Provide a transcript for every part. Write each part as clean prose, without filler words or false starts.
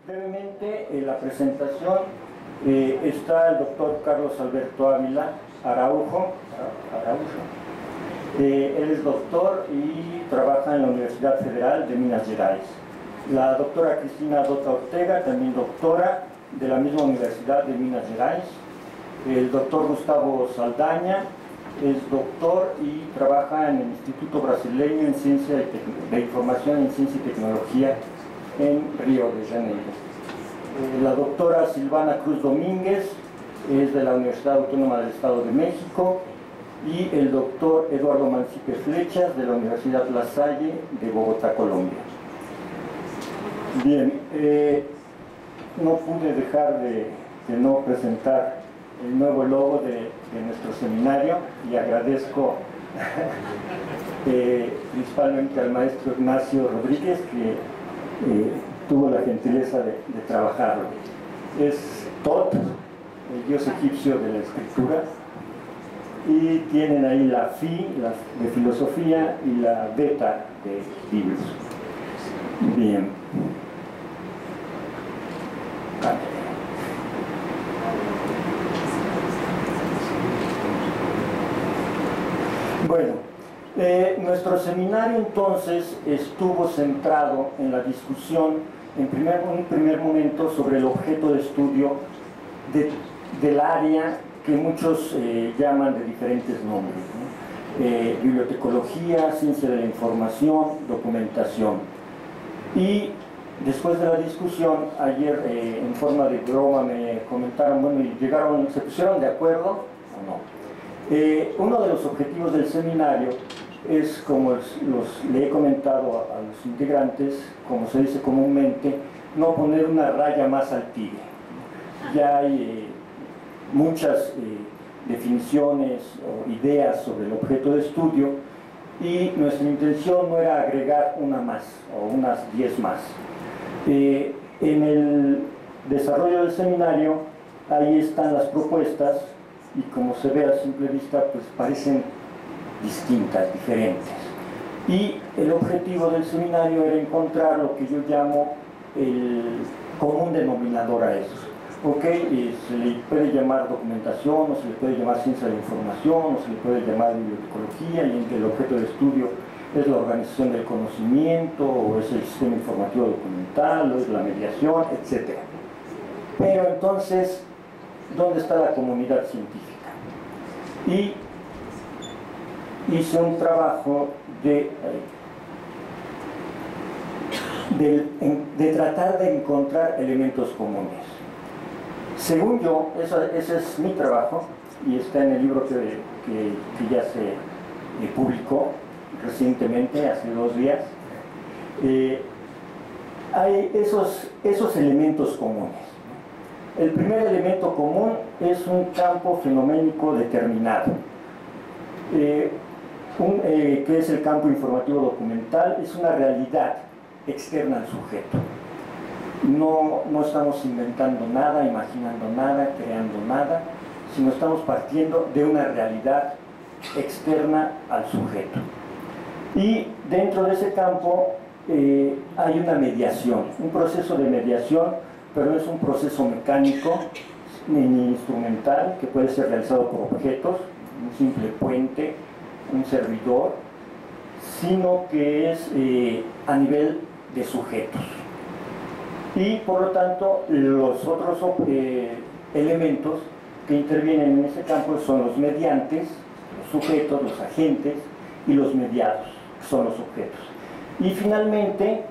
Brevemente, en la presentación está el doctor Carlos Alberto Ávila Araujo. Él es doctor y trabaja en la Universidad Federal de Minas Gerais. La doctora Cristina Dota Ortega, también doctora de la misma Universidad de Minas Gerais. El doctor Gustavo Saldaña es doctor y trabaja en el Instituto Brasileño en Ciencia de Información en Ciencia y Tecnología en Río de Janeiro. La doctora Silvana Cruz Domínguez es de la Universidad Autónoma del Estado de México, y el doctor Eduardo Mancipe Flechas de la Universidad La Salle de Bogotá, Colombia. Bien, no pude dejar de no presentar el nuevo logo de nuestro seminario, y agradezco principalmente al maestro Ignacio Rodríguez, que tuvo la gentileza de trabajarlo. Es Tot, el dios egipcio de la escritura, y tienen ahí la Phi de filosofía y la Beta de libros. Bien. Bueno, nuestro seminario entonces estuvo centrado en la discusión, en un primer momento, sobre el objeto de estudio del área que muchos llaman de diferentes nombres, ¿no? Bibliotecología, ciencia de la información, documentación. Y después de la discusión, ayer en forma de broma me comentaron, bueno, ¿se pusieron de acuerdo o no? Uno de los objetivos del seminario es, como le he comentado a los integrantes, como se dice comúnmente, no poner una raya más al tigre. Ya hay muchas definiciones o ideas sobre el objeto de estudio, y nuestra intención no era agregar una más o unas 10 más. En el desarrollo del seminario, ahí están las propuestas, y como se ve a simple vista, pues parecen distintas, diferentes. Y el objetivo del seminario era encontrar lo que yo llamo el común denominador a eso. Se le puede llamar documentación, o se le puede llamar ciencia de la información, o se le puede llamar bibliotecología, y en que el objeto de estudio es la organización del conocimiento, o es el sistema informativo documental, o es la mediación, etc. Pero entonces, ¿dónde está la comunidad científica? Y hice un trabajo de tratar de encontrar elementos comunes. Según yo, ese es mi trabajo, y está en el libro que ya se publicó recientemente, hace 2 días. Hay esos elementos comunes. El primer elemento común es un campo fenoménico determinado, que es el campo informativo documental. Es una realidad externa al sujeto. No estamos inventando nada, imaginando nada, creando nada, sino estamos partiendo de una realidad externa al sujeto. Y dentro de ese campo hay una mediación, un proceso de mediación, pero no es un proceso mecánico ni instrumental que puede ser realizado por objetos, un simple puente, un servidor, sino que es a nivel de sujetos. Y por lo tanto, los otros elementos que intervienen en ese campo son los mediantes, los sujetos, los agentes, y los mediados, que son los objetos. Y finalmente,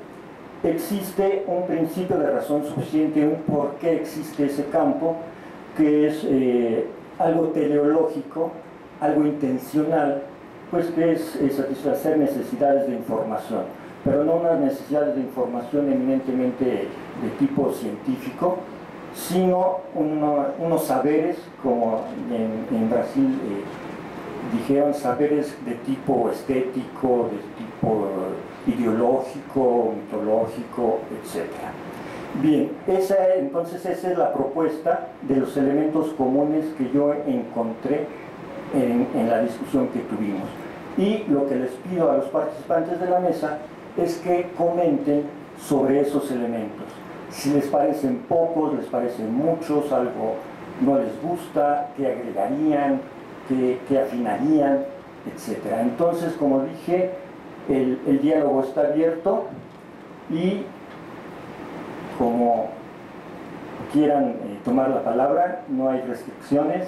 existe un principio de razón suficiente, un por qué existe ese campo, que es algo teleológico, algo intencional, pues que es satisfacer necesidades de información, pero no unas necesidades de información eminentemente de tipo científico, sino unos saberes, como en Brasil dijeron, saberes de tipo estético, de tipo ideológico, mitológico, etc. Bien, entonces esa es la propuesta de los elementos comunes que yo encontré en la discusión que tuvimos. Y lo que les pido a los participantes de la mesa es que comenten sobre esos elementos. si les parecen pocos, les parecen muchos, algo no les gusta, qué agregarían, qué afinarían, etc. Entonces, como dije, el diálogo está abierto y como quieran tomar la palabra, no hay restricciones,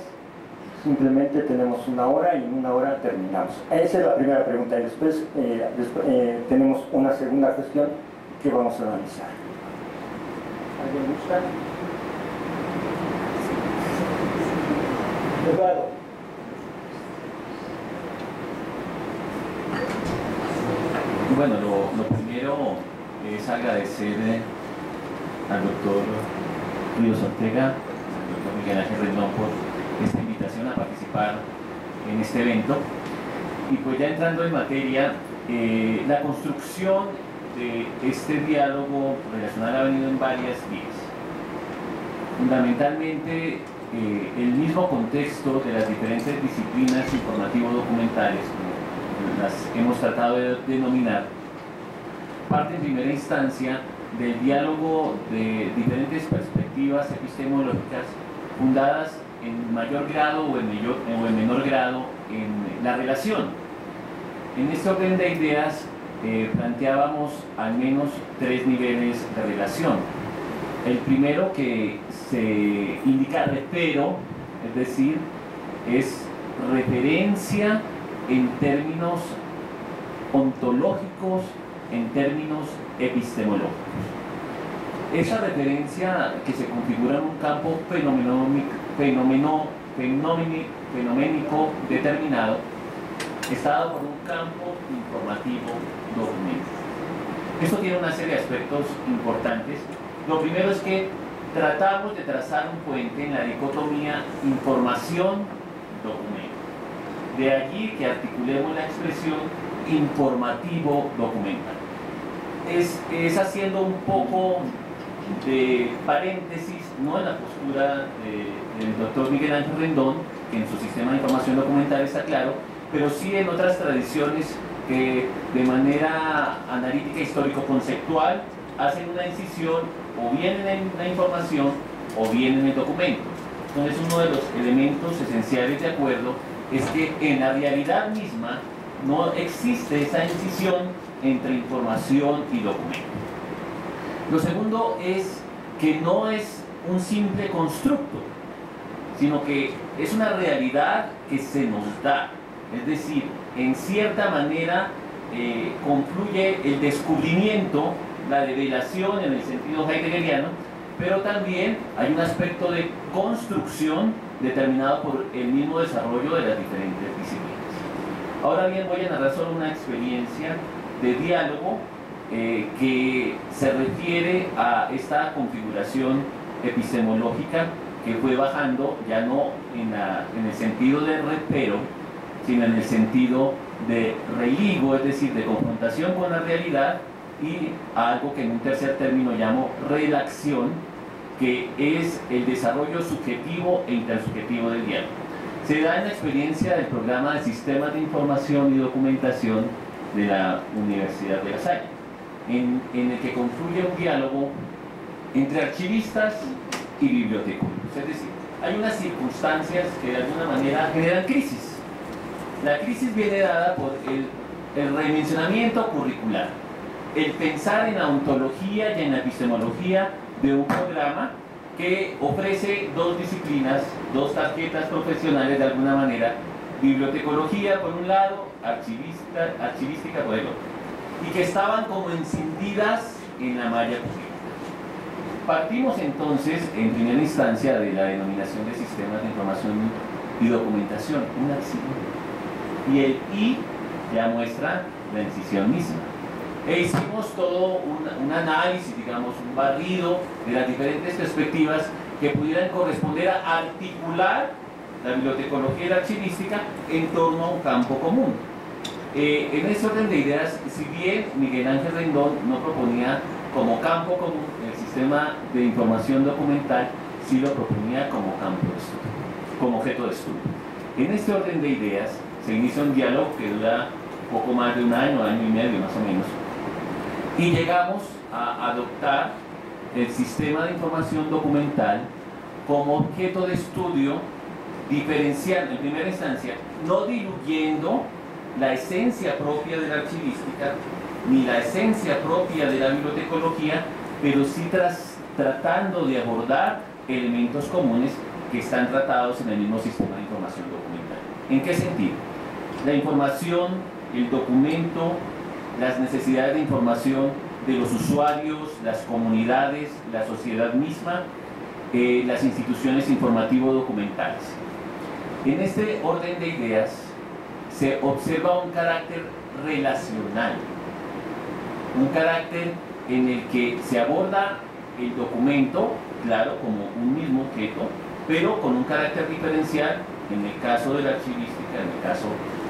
simplemente tenemos una hora y en una hora terminamos. Esa es la primera pregunta y después tenemos una segunda cuestión que vamos a analizar. ¿Alguien gusta? Eduardo. Bueno, lo primero es agradecer al doctor Ríos Ortega, al doctor Miguel Ángel Rendón por esta invitación a participar en este evento. Y pues ya entrando en materia, la construcción de este diálogo relacional ha venido en varias vías. Fundamentalmente, el mismo contexto de las diferentes disciplinas informativo-documentales, como las hemos tratado de denominar, parte en primera instancia del diálogo de diferentes perspectivas epistemológicas fundadas en mayor grado o en menor grado en la relación. En este orden de ideas planteábamos al menos tres niveles de relación. El primero, que se indica repero, es decir, es referencia en términos ontológicos, en términos epistemológicos. Esa referencia, que se configura en un campo fenoménico determinado, está dado por un campo informativo documento. Esto tiene una serie de aspectos importantes. Lo primero es que tratamos de trazar un puente en la dicotomía información-documento. De allí que articulemos la expresión informativo-documental. Es haciendo un poco de paréntesis, no en la postura del doctor Miguel Ángel Rendón, que en su sistema de información documental está claro, pero sí en otras tradiciones que de manera analítica histórico-conceptual hacen una incisión o bien en la información o bien en el documento. Entonces, uno de los elementos esenciales de acuerdo es que en la realidad misma no existe esa incisión entre información y documento. Lo segundo es que no es un simple constructo, sino que es una realidad que se nos da. Es decir, en cierta manera confluye el descubrimiento, la revelación en el sentido heideggeriano, pero también hay un aspecto de construcción determinado por el mismo desarrollo de las diferentes disciplinas. Ahora bien, voy a narrar solo una experiencia de diálogo que se refiere a esta configuración epistemológica que fue bajando ya no en el sentido de repero, sino en el sentido de religo, es decir, de confrontación con la realidad, y a algo que en un tercer término llamo redacción, que es el desarrollo subjetivo e intersubjetivo del diálogo. Se da en la experiencia del programa de Sistemas de Información y Documentación de la Universidad de La Salle, en el que confluye un diálogo entre archivistas y bibliotecólogos. Es decir, hay unas circunstancias que de alguna manera generan crisis. La crisis viene dada por el redimensionamiento curricular, el pensar en la ontología y en la epistemología de un programa que ofrece dos disciplinas, dos tarjetas profesionales de alguna manera, bibliotecología por un lado, archivística por el otro, y que estaban como encendidas en la malla pública. Partimos entonces, en primera instancia, de la denominación de sistemas de información y documentación, una incisión, y el I ya muestra la incisión misma. E hicimos todo un análisis, digamos, un barrido de las diferentes perspectivas que pudieran corresponder a articular la bibliotecología y la archivística en torno a un campo común. En ese orden de ideas, si bien Miguel Ángel Rendón no proponía como campo común el sistema de información documental, sí lo proponía como campo de estudio, como objeto de estudio. En este orden de ideas se inicia un diálogo que dura poco más de un año, año y medio más o menos, y llegamos a adoptar el sistema de información documental como objeto de estudio, diferenciando en primera instancia, no diluyendo la esencia propia de la archivística ni la esencia propia de la bibliotecología, pero sí tratando de abordar elementos comunes que están tratados en el mismo sistema de información documental. ¿En qué sentido? La información, el documento, las necesidades de información de los usuarios, las comunidades, la sociedad misma, las instituciones informativo-documentales. En este orden de ideas se observa un carácter relacional, un carácter en el que se aborda el documento, claro, como un mismo objeto, pero con un carácter diferencial en el caso de la archivística, en el caso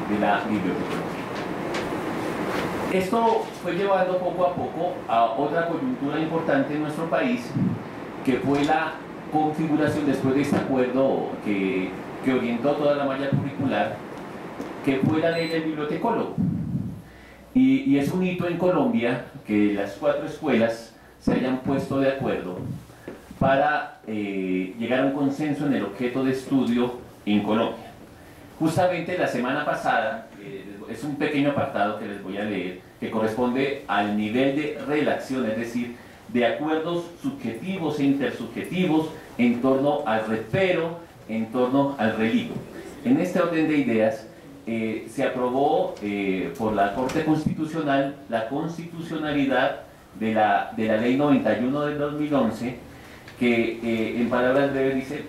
de la bibliotecología. Esto fue llevando poco a poco a otra coyuntura importante en nuestro país, que fue la configuración después de este acuerdo que orientó toda la malla curricular, que fue la ley del bibliotecólogo. Y es un hito en Colombia que las 4 escuelas se hayan puesto de acuerdo para llegar a un consenso en el objeto de estudio en Colombia. Justamente la semana pasada, es un pequeño apartado que les voy a leer, que corresponde al nivel de redacción, es decir, de acuerdos subjetivos e intersubjetivos en torno al refero, en torno al religo. En este orden de ideas, se aprobó por la Corte Constitucional la constitucionalidad de la Ley 91 del 2011, que en palabras breves dice: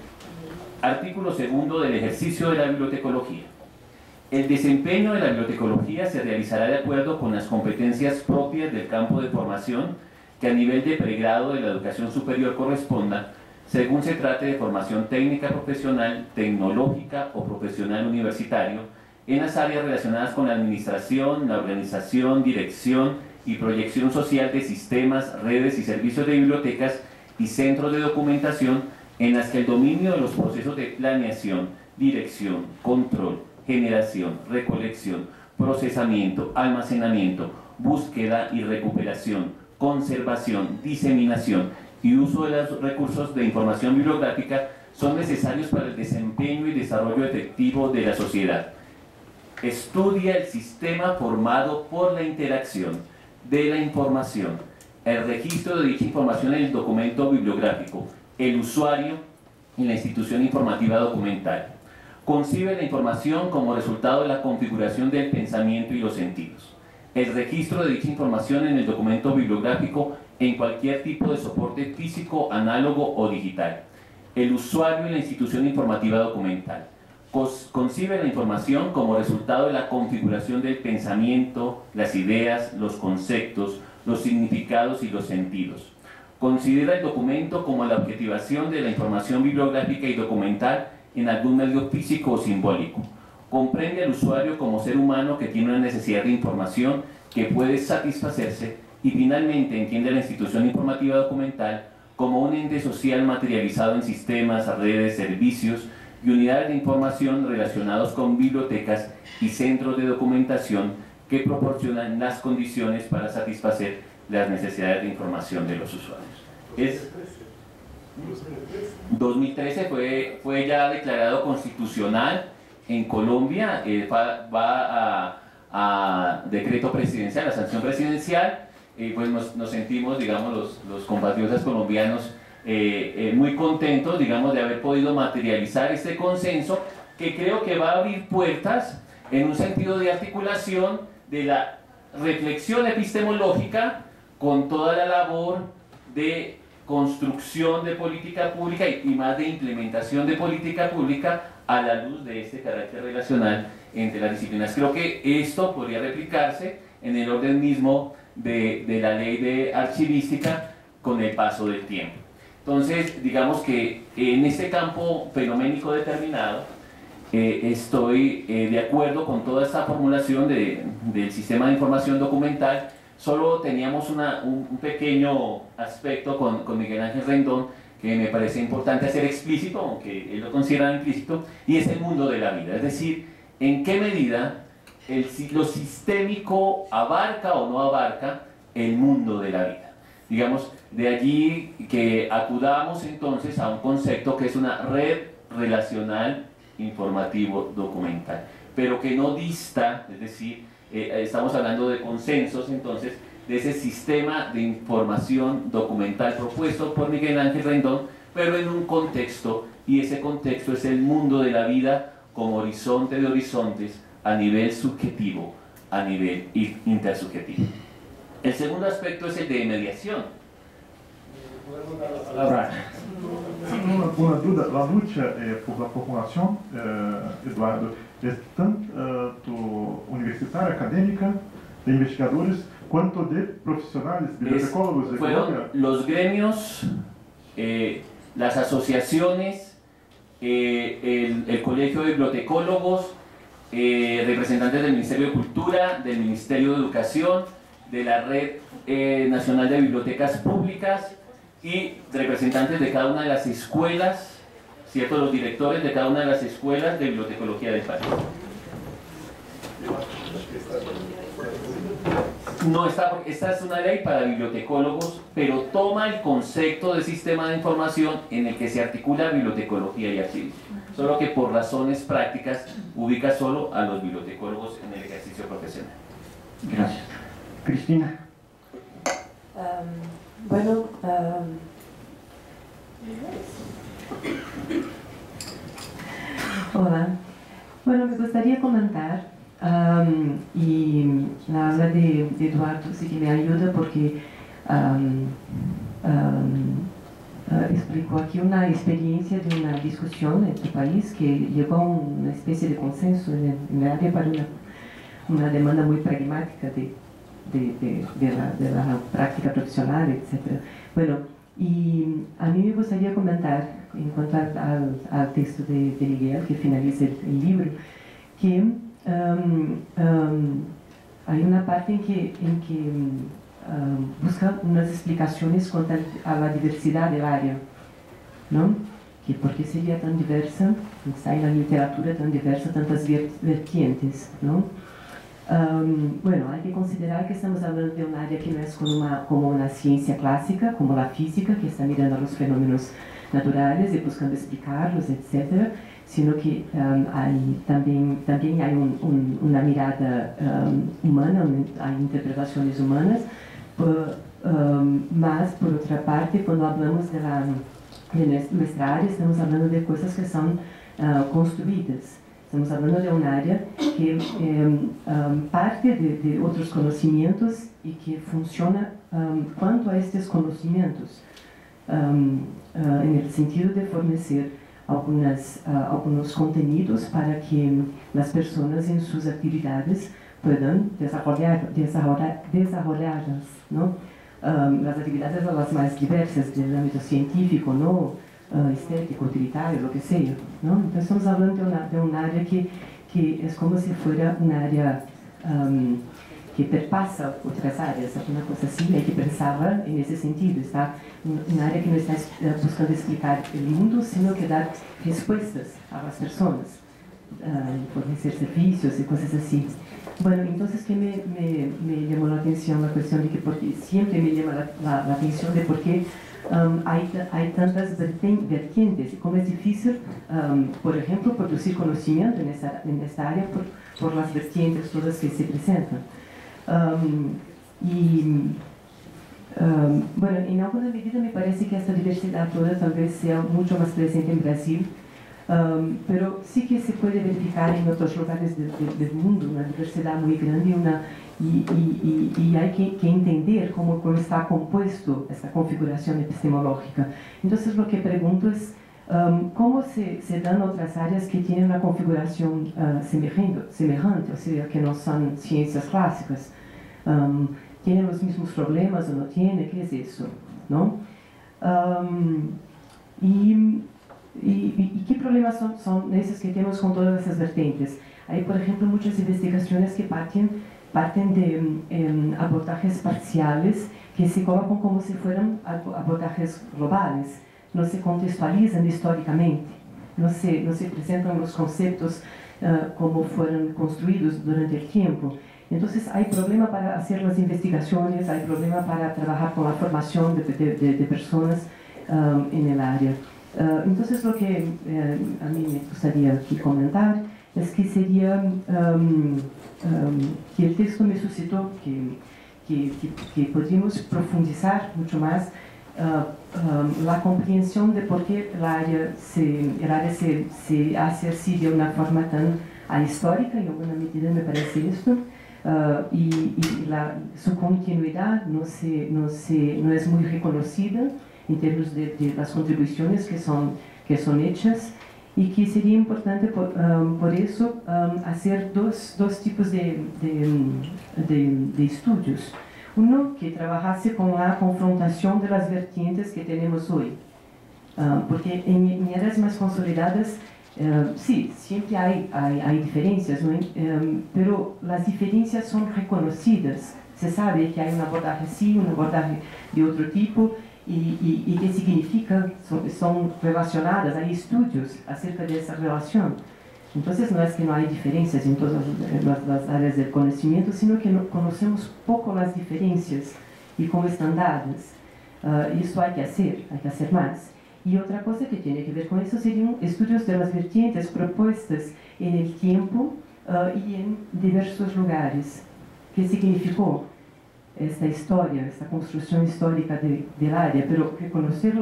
artículo 2 del ejercicio de la bibliotecología. El desempeño de la bibliotecología se realizará de acuerdo con las competencias propias del campo de formación que a nivel de pregrado de la educación superior corresponda, según se trate de formación técnica profesional, tecnológica o profesional universitario, en las áreas relacionadas con la administración, la organización, dirección y proyección social de sistemas, redes y servicios de bibliotecas y centros de documentación, en las que el dominio de los procesos de planeación, dirección, control, generación, recolección, procesamiento, almacenamiento, búsqueda y recuperación, conservación, diseminación y uso de los recursos de información bibliográfica son necesarios para el desempeño y desarrollo efectivo de la sociedad. Estudia el sistema formado por la interacción de la información, el registro de dicha información en el documento bibliográfico, el usuario y la institución informativa documental. Concibe la información como resultado de la configuración del pensamiento y los sentidos. El registro de dicha información en el documento bibliográfico en cualquier tipo de soporte físico, análogo o digital. El usuario y la institución informativa documental. Concibe la información como resultado de la configuración del pensamiento, las ideas, los conceptos, los significados y los sentidos. Considera el documento como la objetivación de la información bibliográfica y documental en algún medio físico o simbólico. Comprende al usuario como ser humano que tiene una necesidad de información que puede satisfacerse, y finalmente entiende a la institución informativa documental como un ente social materializado en sistemas, redes, servicios y unidades de información relacionados con bibliotecas y centros de documentación que proporcionan las condiciones para satisfacer las necesidades de información de los usuarios. 2013 fue ya declarado constitucional en Colombia, va a decreto presidencial, a sanción presidencial. Pues nos sentimos, digamos, los compatriotas colombianos muy contentos, digamos, de haber podido materializar este consenso, que creo que va a abrir puertas en un sentido de articulación de la reflexión epistemológica con toda la labor de construcción de política pública y más de implementación de política pública a la luz de este carácter relacional entre las disciplinas. Creo que esto podría replicarse en el orden mismo de la ley de archivística con el paso del tiempo. Entonces, digamos que en este campo fenoménico determinado, estoy de acuerdo con toda esta formulación del sistema de información documental. Solo teníamos un pequeño aspecto con Miguel Ángel Rendón que me parece importante hacer explícito, aunque él lo considera implícito, y es el mundo de la vida. Es decir, en qué medida lo sistémico abarca o no abarca el mundo de la vida. Digamos, de allí que acudamos entonces a un concepto que es una red relacional informativo documental, pero que no dista, es decir, estamos hablando de consensos entonces, de ese sistema de información documental propuesto por Miguel Ángel Rendón, pero en un contexto, y ese contexto es el mundo de la vida como horizonte de horizontes a nivel subjetivo, a nivel intersubjetivo. El segundo aspecto es el de mediación. Una duda, la lucha por la formulación, Eduardo, es tanto universitaria, académica, de investigadores, cuanto de profesionales, bibliotecólogos de fueron Colombia. Los gremios, las asociaciones, el Colegio de Bibliotecólogos, representantes del Ministerio de Cultura, del Ministerio de Educación, de la Red Nacional de Bibliotecas Públicas y representantes de cada una de las escuelas, ¿cierto? Los directores de cada una de las escuelas de bibliotecología del país. No, esta es una ley para bibliotecólogos, pero toma el concepto de sistema de información en el que se articula bibliotecología y archivos. Solo que por razones prácticas ubica solo a los bibliotecólogos en el ejercicio profesional. Gracias. Cristina. Hola. Bueno, me gustaría comentar, y la habla de Eduardo sí que me ayuda porque explicó aquí una experiencia de una discusión en tu país que llegó a una especie de consenso en el área para una demanda muy pragmática de la práctica profesional, etc. Bueno, y a mí me gustaría comentar, en cuanto al texto de Miguel, que finaliza el libro, que hay una parte en que busca unas explicaciones cuanto a la diversidad del área, ¿no? Que por qué sería tan diversa, está en la literatura tan diversa, tantas vertientes, ¿no? Bueno, hay que considerar que estamos hablando de un área que no es como una ciencia clásica, como la física, que está mirando a los fenómenos naturales y buscando explicarlos, etc., sino que también hay una mirada humana, hay interpretaciones humanas, mas, por otra parte, cuando hablamos de nuestra área, estamos hablando de cosas que son construidas. Estamos hablando de un área que parte de otros conocimientos y que funciona cuanto a estos conocimientos, en el sentido de fornecer algunos contenidos para que las personas en sus actividades puedan desarrollarlas, ¿no? Las actividades son las más diversas del ámbito científico, ¿no? Estético, utilitario, lo que sea, ¿no? Entonces estamos hablando de un área que es como si fuera un área que perpasa otras áreas, una cosa así, hay que pensarla en ese sentido, está un área que no está buscando explicar el mundo, sino que dar respuestas a las personas, fornecer servicios y cosas así. Bueno, entonces que me llamó la atención la cuestión de que porque siempre me llama la atención de por qué hay tantas vertientes y cómo es difícil, por ejemplo, producir conocimiento en esta área por las vertientes todas que se presentan. Bueno, en alguna medida me parece que esta diversidad toda tal vez sea mucho más presente en Brasil, pero sí que se puede verificar en otros lugares del mundo, una diversidad muy grande y hay que entender cómo está compuesto esta configuración epistemológica. Entonces lo que pregunto es cómo se dan otras áreas que tienen una configuración semejante, o sea, que no son ciencias clásicas. ¿Tienen los mismos problemas o no tienen? ¿Qué es eso? ¿No? ¿Y qué problemas son esos que tenemos con todas esas vertientes? Hay, por ejemplo, muchas investigaciones que parten de abordajes parciales que se colocan como si fueran abordajes globales, no se contextualizan históricamente, no se presentan los conceptos como fueron construidos durante el tiempo. Entonces hay problema para hacer las investigaciones, hay problema para trabajar con la formación de personas en el área. Entonces lo que a mí me gustaría aquí comentar es que sería que el texto me suscitó que podríamos profundizar mucho más la comprensión de por qué el área se hace así de una forma tan ahistórica, en alguna medida me parece esto, y su continuidad no es muy reconocida en términos de las contribuciones que son hechas, y que sería importante por eso hacer dos tipos de estudios. Uno que trabajase con la confrontación de las vertientes que tenemos hoy, porque en áreas más consolidadas sí, siempre hay diferencias, ¿no? Pero las diferencias son reconocidas, se sabe que hay un abordaje así, un abordaje de otro tipo, y qué significa, son relacionadas, hay estudios acerca de esa relación. Entonces no es que no hay diferencias en todas las áreas del conocimiento, sino que no conocemos poco las diferencias y cómo están dadas. Y esto hay que hacer más. Y otra cosa que tiene que ver con eso serían estudios de las vertientes propuestas en el tiempo y en diversos lugares. ¿Qué significó esta historia, esta construcción histórica del área? Pero conocer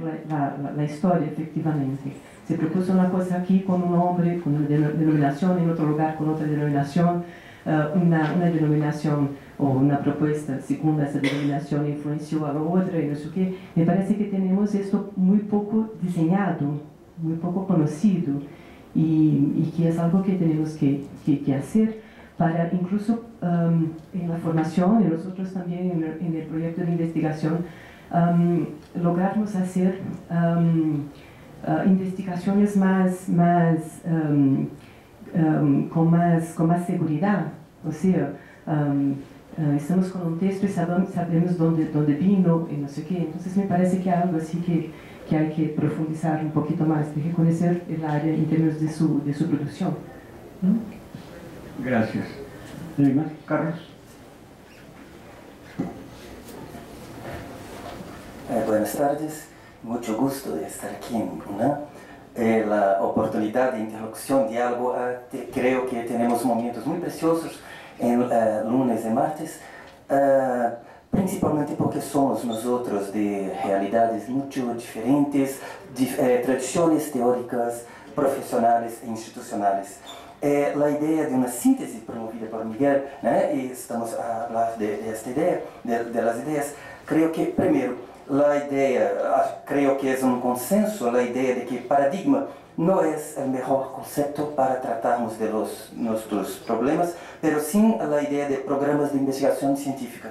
la historia efectivamente. Se propuso una cosa aquí con un nombre, con una denominación, en otro lugar con otra denominación, una denominación o una propuesta según esa denominación influenció a la otra y no sé qué. Me parece que tenemos esto muy poco diseñado, muy poco conocido, y que es algo que tenemos que hacer para incluso en la formación, y nosotros también en el proyecto de investigación, lograrnos hacer investigaciones con más seguridad. O sea, estamos con un texto y sabemos dónde vino y no sé qué. Entonces me parece que hay algo así que hay que profundizar un poquito más, de conocer el área en términos de su producción, ¿no? Gracias. Carlos. Buenas tardes, mucho gusto de estar aquí en UNAM. La oportunidad de interlocución, diálogo, creo que tenemos momentos muy preciosos en lunes y martes, principalmente porque somos nosotros de realidades mucho diferentes, tradiciones teóricas, profesionales e institucionales. La idea de una síntesis promovida por Miguel, y estamos a hablar de esta idea, de las ideas, creo que primero, la idea, creo que es un consenso, la idea de que paradigma no es el mejor concepto para tratarnos de nuestros problemas, pero sí la idea de programas de investigación científica.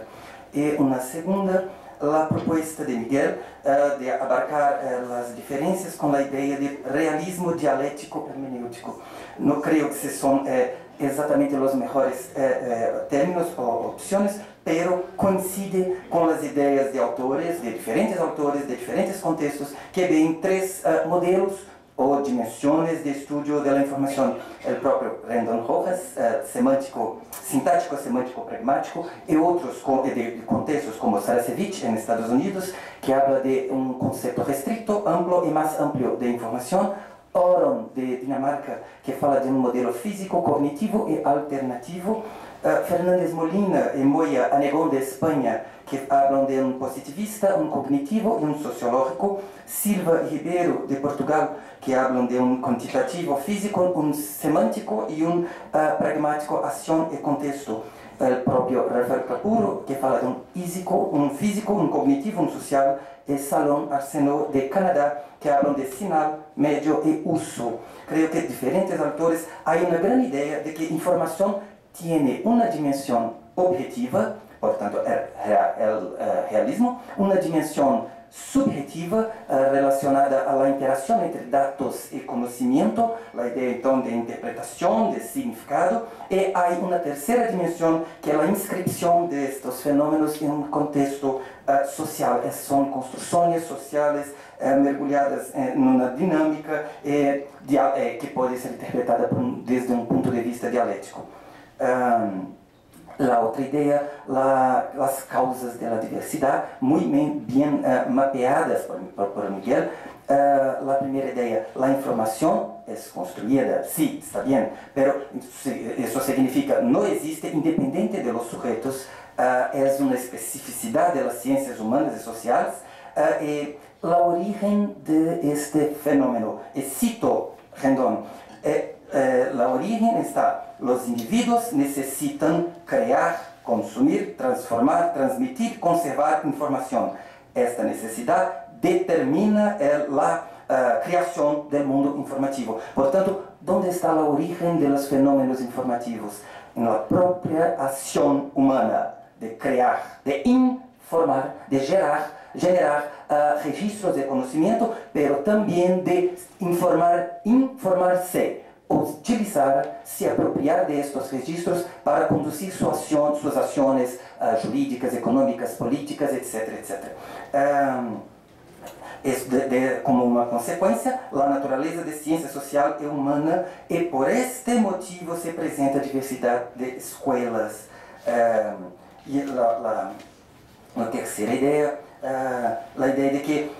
Y una segunda, la propuesta de Miguel de abarcar las diferencias con la idea de realismo dialéctico hermenéutico. No creo que son exactamente los mejores términos o opciones, pero coincide con las ideas de autores, de diferentes contextos, que ven tres modelos o dimensiones de estudio de la información. El propio Rendon Rojas, sintático, semántico, pragmático, y otros de contextos como Sarasevich en Estados Unidos, que habla de un concepto restricto, amplio y más amplio de información. Oron, de Dinamarca, que fala de un modelo físico, cognitivo y alternativo. Fernández Molina y Moya Anegón de España, que hablan de un positivista, un cognitivo y un sociológico. Silva y Ribeiro de Portugal, que hablan de un cuantitativo físico, un semántico y un pragmático, acción y contexto. El propio Rafael Capuro, que fala de un físico, un cognitivo, un social, y Salón Arsenault de Canadá, que hablan de sinal, medio y uso. Creo que diferentes autores hay una gran idea de que información tiene una dimensión objetiva, por tanto el realismo, una dimensión subjetiva relacionada a la interacción entre datos y conocimiento, la idea entonces de interpretación, de significado, y hay una tercera dimensión que es la inscripción de estos fenómenos en un contexto social. Son construcciones sociales mergulhadas en una dinámica que puede ser interpretada desde un punto de vista dialéctico. La otra idea, las causas de la diversidad, muy bien mapeadas por Miguel. La primera idea, la información es construida, sí, está bien, pero eso significa no existe independiente de los sujetos, es una especificidad de las ciencias humanas y sociales. La origen de este fenómeno, cito Rendon, la origen está, los individuos necesitan crear, consumir, transformar, transmitir, conservar información. Esta necesidad determina la creación del mundo informativo. Por tanto, ¿dónde está el origen de los fenómenos informativos? En la propia acción humana de crear, de informar, de generar registros de conocimiento, pero también de informarse, utilizar, se apropiar de estos registros para conducir sus acciones jurídicas, económicas, políticas, etcétera, etcétera. Como una consecuencia, la naturaleza de ciencia social y humana, y por este motivo se presenta diversidad de escuelas. Y la tercera idea, la idea de que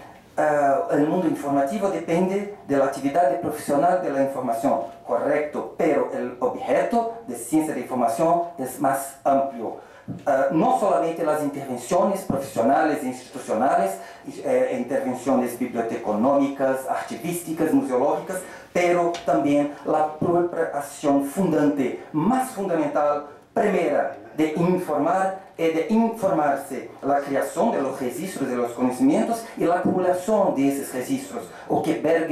el mundo informativo depende de la actividad profesional de la información, correcto, pero el objeto de ciencia de información es más amplio. No solamente las intervenciones profesionales e institucionales, intervenciones biblioteconómicas, archivísticas, museológicas, pero también la propia acción fundante, más fundamental, primera, de informar y de informarse, la creación de los registros de los conocimientos y la acumulación de esos registros, o que Peter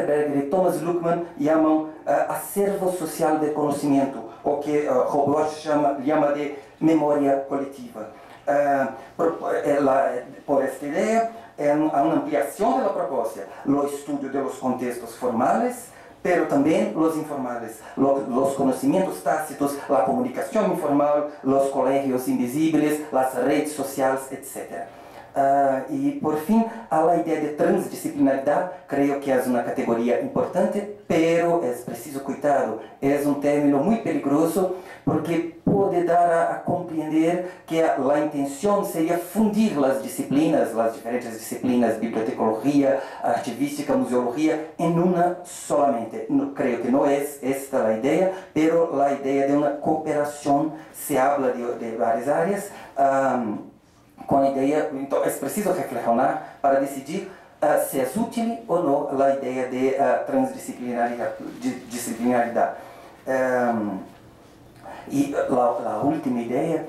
Berger y Thomas Luckmann llaman acervo social de conocimiento, o que Robosch llama de memoria colectiva. Por esta idea, a una ampliación de la propuesta, el estudio de los contextos formales, pero también los informales, los conocimientos tácitos, la comunicación informal, los colegios invisibles, las redes sociales, etc. Y por fin, a la idea de transdisciplinaridad, creo que es una categoría importante, pero es preciso cuidado. Es un término muy peligroso porque puede dar a comprender que la intención sería fundir las disciplinas, las diferentes disciplinas, bibliotecología, archivística, museología, en una solamente. No, creo que no es esta la idea, pero la idea de una cooperación, se habla de varias áreas, con la idea, entonces es preciso reflexionar para decidir si es útil o no la idea de transdisciplinaridad. Y la última idea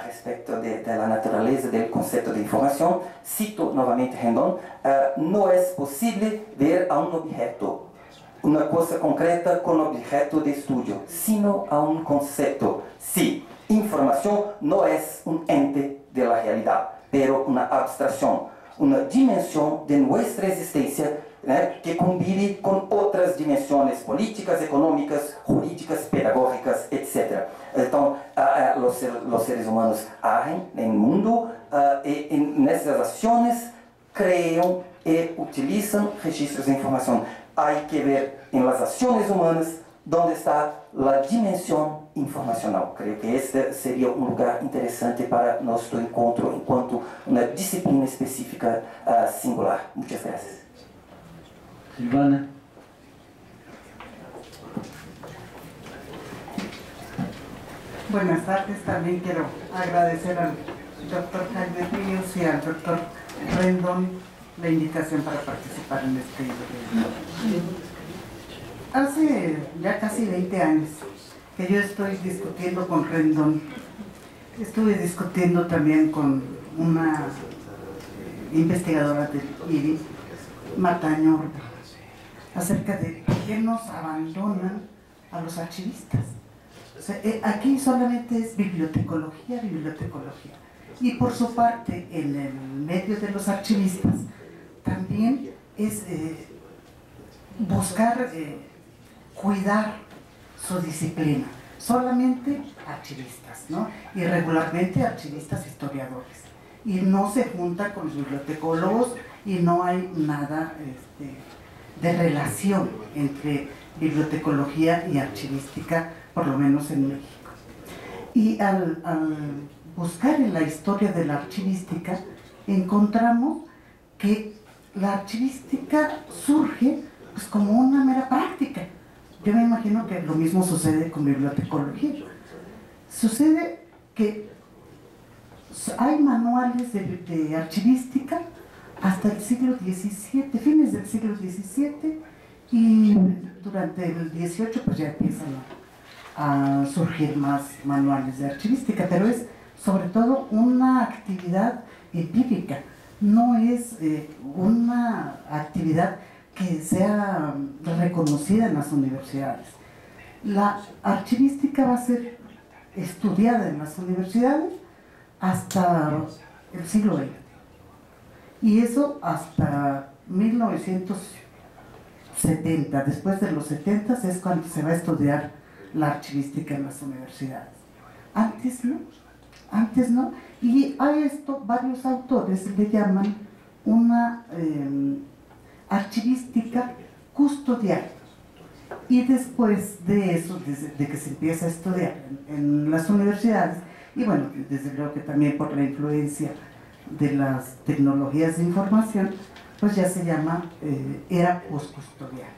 respecto de la naturaleza del concepto de información, cito nuevamente Rendon, no es posible ver a un objeto, una cosa concreta con objeto de estudio, sino a un concepto. Sí, información no es un ente de la realidad, pero una abstracción, una dimensión de nuestra existencia, que convive con otras dimensiones políticas, económicas, jurídicas, pedagógicas, etc. Entonces, los seres humanos hacen en el mundo y en esas acciones crean y utilizan registros de información. Hay que ver en las acciones humanas dónde está la dimensión informacional. Creo que este sería un lugar interesante para nuestro encuentro en cuanto a una disciplina específica singular. Muchas gracias. Silvana. Buenas tardes, también quiero agradecer al doctor Jaime Ríos y al doctor Rendon la invitación para participar en este evento. Hace ya casi 20 años que yo estoy discutiendo con Rendon. Estuve discutiendo también con una investigadora del IRI, Marta Ñorbe, acerca de por qué nos abandonan a los archivistas. O sea, aquí solamente es bibliotecología. Y por su parte, en el medio de los archivistas, también es buscar cuidar su disciplina. Solamente archivistas, ¿no? Y regularmente archivistas historiadores. Y no se junta con los bibliotecólogos y no hay nada de relación entre bibliotecología y archivística, por lo menos en México. Y al buscar en la historia de la archivística, encontramos que la archivística surge pues, como una mera práctica. Yo me imagino que lo mismo sucede con bibliotecología. Sucede que hay manuales de archivística hasta el siglo XVII, fines del siglo XVII, y durante el XVIII pues ya empiezan a surgir más manuales de archivística, pero es sobre todo una actividad empírica, no es una actividad que sea reconocida en las universidades. La archivística va a ser estudiada en las universidades hasta el siglo XX, y eso hasta 1970. Después de los 70 es cuando se va a estudiar la archivística en las universidades. Antes no, y a esto varios autores le llaman una archivística custodial. Y después de eso, de que se empieza a estudiar en las universidades, y bueno, desde luego que también por la influencia de las tecnologías de información, pues ya se llama era postcustodial,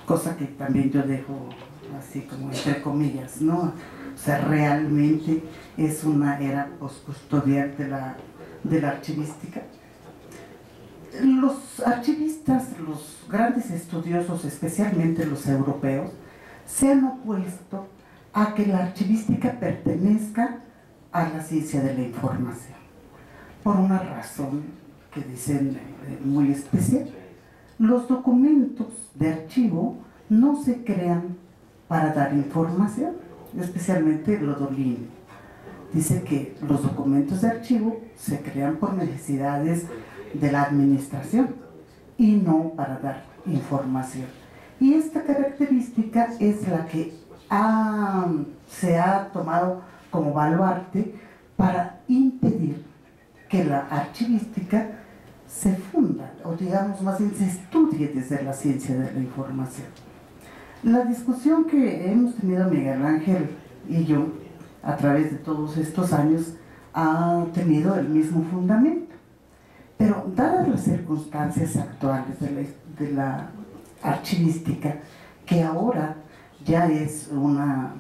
cosa que también yo dejo así como entre comillas, ¿no? O sea, realmente es una era postcustodial de la archivística. Los archivistas, los grandes estudiosos, especialmente los europeos, se han opuesto a que la archivística pertenezca a la ciencia de la información, por una razón que dicen muy especial. Los documentos de archivo no se crean para dar información, especialmente Lodolini. Dice que los documentos de archivo se crean por necesidades de la administración y no para dar información. Y esta característica es la que se ha tomado como baluarte para impedir que la archivística se funda, o digamos más bien se estudie desde la ciencia de la información. La discusión que hemos tenido Miguel Ángel y yo a través de todos estos años ha tenido el mismo fundamento, pero dadas las circunstancias actuales de la archivística, que ahora ya es una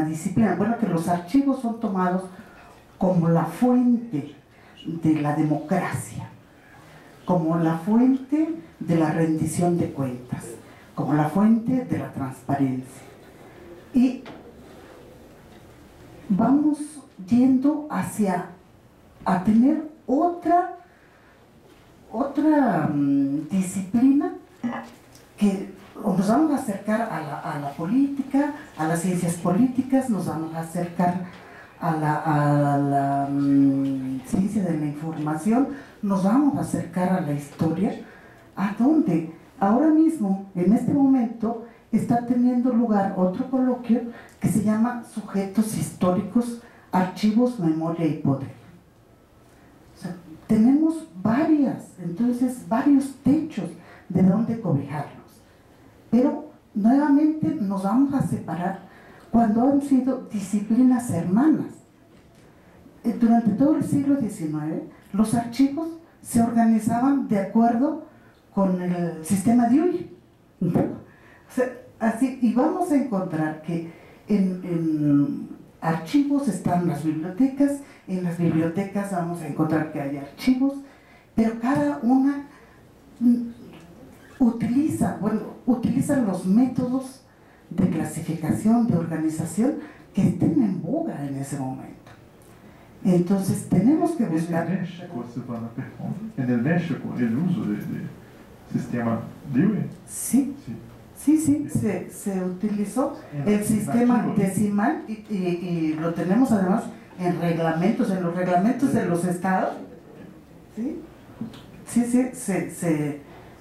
disciplina, bueno, que los archivos son tomados como la fuente de la democracia, como la fuente de la rendición de cuentas, como la fuente de la transparencia. Y vamos yendo a tener otra disciplina que nos vamos a acercar a la política, a las ciencias políticas, nos vamos a acercar a la ciencia de la información, nos vamos a acercar a la historia, a donde ahora mismo, en este momento, está teniendo lugar otro coloquio que se llama Sujetos históricos, archivos, memoria y poder. O sea, tenemos varios techos de donde cobijarnos, pero nuevamente nos vamos a separar cuando han sido disciplinas hermanas. Durante todo el siglo XIX, los archivos se organizaban de acuerdo con el sistema Dewey. O sea, así, y vamos a encontrar que en archivos están las bibliotecas, en las bibliotecas vamos a encontrar que hay archivos, pero cada una utiliza los métodos de clasificación, de organización que estén en boga en ese momento. Entonces tenemos que buscar... En México, Silvana, en el México, el uso de sistema Dewey. Sí, se utilizó el sistema decimal y lo tenemos además en reglamentos, en los reglamentos de los estados.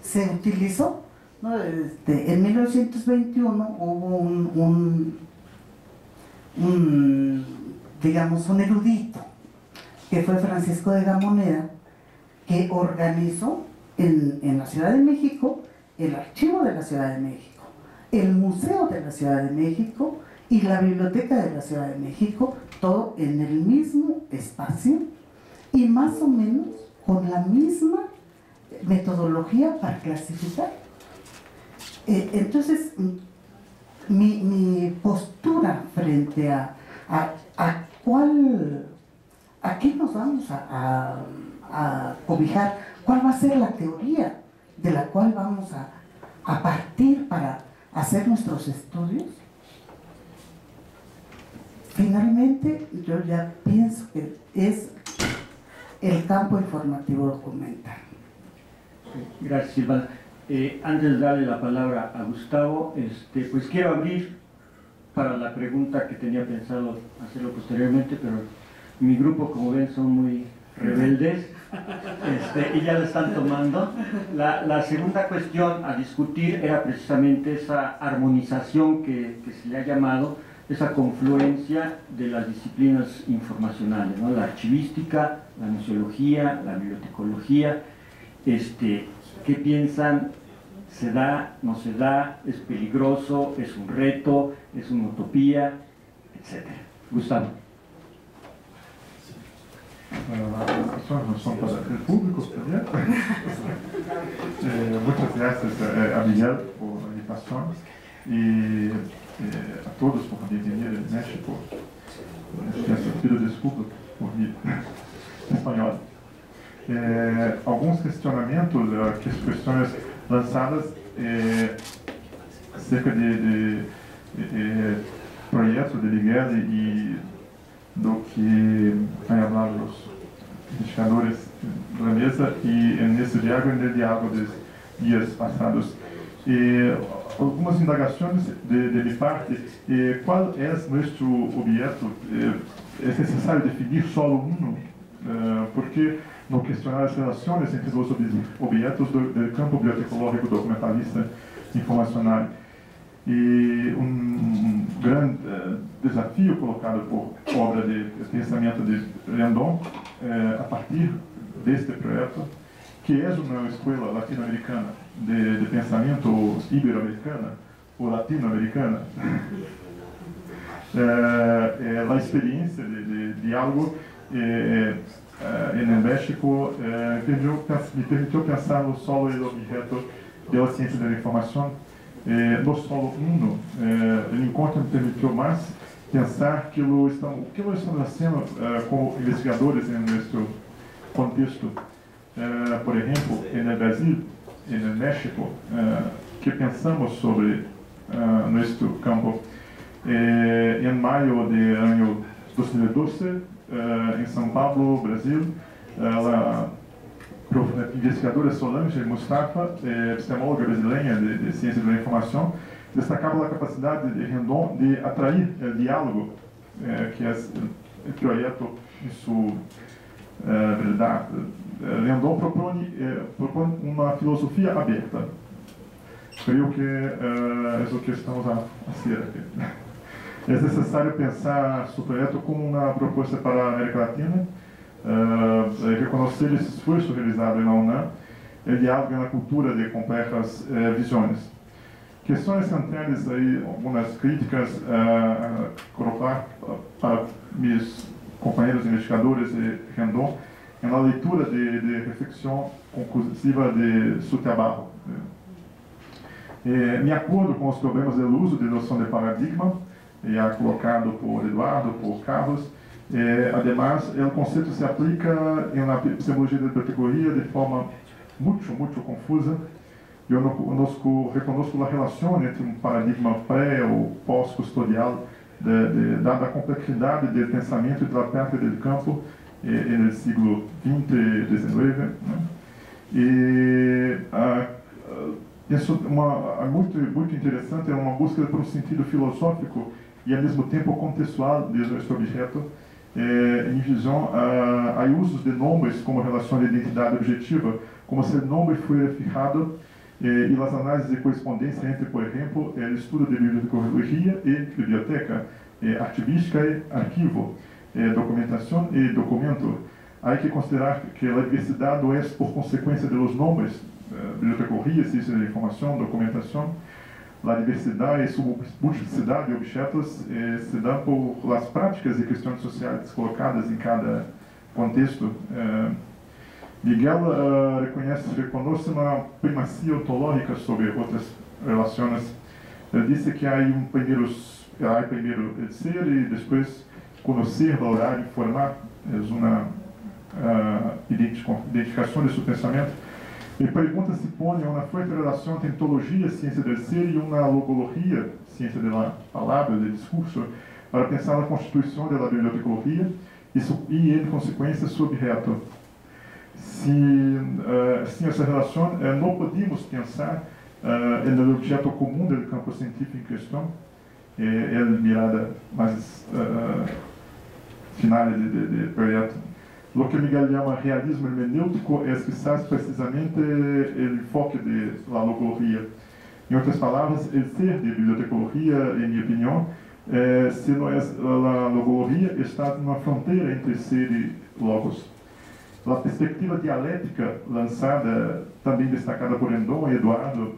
Se utilizó, ¿no? En 1921 hubo digamos, un erudito que fue Francisco de Gamoneda, que organizó en la Ciudad de México el Archivo de la Ciudad de México, el Museo de la Ciudad de México y la Biblioteca de la Ciudad de México, todo en el mismo espacio y más o menos con la misma metodología para clasificar. Entonces, mi postura frente a qué nos vamos a cobijar, cuál va a ser la teoría de la cual vamos a partir para hacer nuestros estudios, finalmente yo ya pienso que es el campo informativo documental. Gracias, Silvana. Antes de darle la palabra a Gustavo, pues quiero abrir para la pregunta que tenía pensado hacerlo posteriormente, pero mi grupo, como ven, son muy rebeldes y ya lo están tomando. La segunda cuestión a discutir era precisamente esa armonización que se le ha llamado, esa confluencia de las disciplinas informacionales, ¿no? La archivística, la museología, la bibliotecología. ¿Qué piensan? ¿Se da? ¿No se da? ¿Es peligroso? ¿Es un reto? ¿Es una utopía? Etcétera. Gustavo. As questões não são para o público também. Muitas graças a Miguel por a invitação e a todos por vir em México. Pido desculpa por vir em espanhol. Alguns questionamentos, questões lançadas acerca de projetos de Miguel e do que têm falado os investigadores da mesa e nesse diálogo dos dias passados. Algumas indagações de minha parte, qual é nosso objeto? É necessário definir solo um, porque no questionar as relações entre os objetos do campo bibliotecológico documentalista informacional. E grande desafio colocado por obra de pensamento de Rendon a partir deste projeto, que é uma escola latino-americana de pensamento ibero-americana ou latino-americana. A experiência de diálogo no México me permitiu pensar no solo e no objeto da ciência da informação. No solo mundo, o encontro me permitiu mais pensar que o que nós estamos fazendo como investigadores em nosso contexto, por exemplo, no Brasil e no México, que pensamos sobre nosso campo. Em maio de ano 2012, em São Paulo, Brasil, a investigadora Solange Mustafa, epistemóloga brasileira de ciência da informação, destacava a capacidade de Rendon de atrair o diálogo, que é o projeto em sua verdade. Rendon propõe uma filosofia aberta. Creio que é o que estamos a fazer aqui. É necessário pensar o projeto como uma proposta para a América Latina, reconhecer esse esforço realizado na UNAM e diálogo na cultura de complexas visões. Questões centrais, aí, algumas críticas a colocar para meus companheiros investigadores de Rendon na leitura de reflexão conclusiva de Soterbarro. Me acordo com os problemas do uso de noção de paradigma, colocado por Eduardo, por Carlos. Además, o conceito se aplica na epistemologia da bibliotecoria de forma muito confusa. Eu reconozco a relação entre um paradigma pré ou pós-custodial, dada a complexidade do pensamento e da prática do campo no século XX e XIX. E isso muito interessante, é uma busca por um sentido filosófico e ao mesmo tempo contextual de nosso objeto, em visão a usos de nomes como relação de identidade objetiva, como se o nome foi fijado e as análises de correspondência entre, por exemplo, o estudo de bibliotecologia e biblioteca, arquivística e arquivo, documentação e documento. Há que considerar que a diversidade é por consequência dos nomes, bibliotecoria, ciência da informação, documentação. a diversidade e sua multiplicidade de objetos se dá por as práticas e questões sociais colocadas em cada contexto. Miguel reconoce uma primazia ontológica sobre outras relações. Ele disse que há primeiro el ser e depois conhecer, valorar, informar. É uma identificação de seu pensamento. Ele pergunta se põe uma forte relação entre ontologia, ciência do ser, e uma logologia, ciência da palavra, do discurso, para pensar na constituição da bibliotecologia e, em consequência, seu objeto. Sem essa relação, não podemos pensar no objeto comum do campo científico em questão, é a mirada mais final de projeto. Lo que Miguel llama realismo hermenêutico é quizás precisamente o enfoque da logologia. Em outras palavras, o ser de bibliotecologia, em minha opinião, se não é a logologia, está numa fronteira entre ser e logos. A perspectiva dialética lançada, também destacada por Rendon e Eduardo,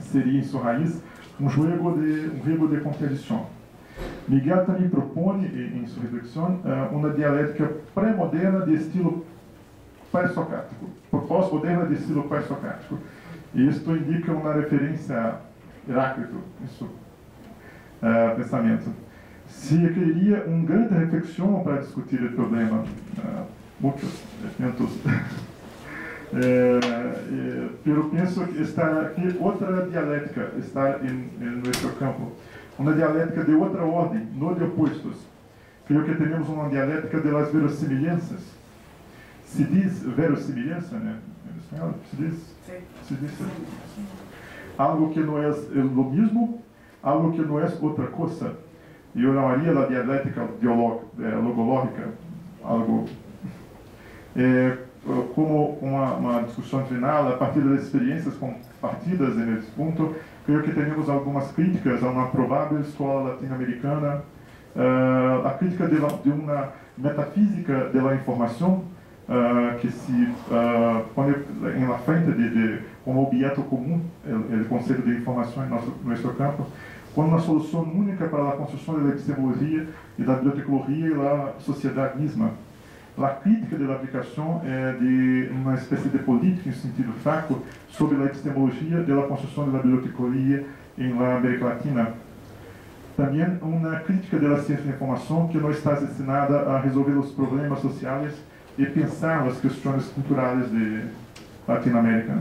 seria, em sua raiz, um jogo de contradição. Miguel também propõe, em sua reflexão, uma dialética pré-moderna de estilo pré-socrático, pós-moderna de estilo pré-socrático. E isto indica uma referência a Heráclito em seu pensamento. Se requeriria uma grande reflexão para discutir o problema, muitos elementos. Eu penso que está aqui outra dialética, está em nosso campo. Uma dialética de outra ordem, não de opostos. Creio que temos uma dialética de las verossimilhanças. Se diz verossimilhança, né? Em espanhol, se diz algo que não é o mesmo, algo que não é outra coisa. E eu chamaria a dialética logológica, algo como uma discussão final a partir das experiências compartidas nesse ponto. Creio que temos algumas críticas a uma provável escola latino-americana, a crítica de uma metafísica da informação que se põe na frente como objeto comum, o conceito de informação em nosso campo, como uma solução única para a construção da epistemologia e da bibliotecologia e da sociedade mesma. A crítica da aplicação é de uma espécie de política em sentido fraco sobre a epistemologia da construção da bibliotecologia na América Latina. Também uma crítica da ciência da informação que não está destinada a resolver os problemas sociais e pensar as questões culturais de Latinoamérica.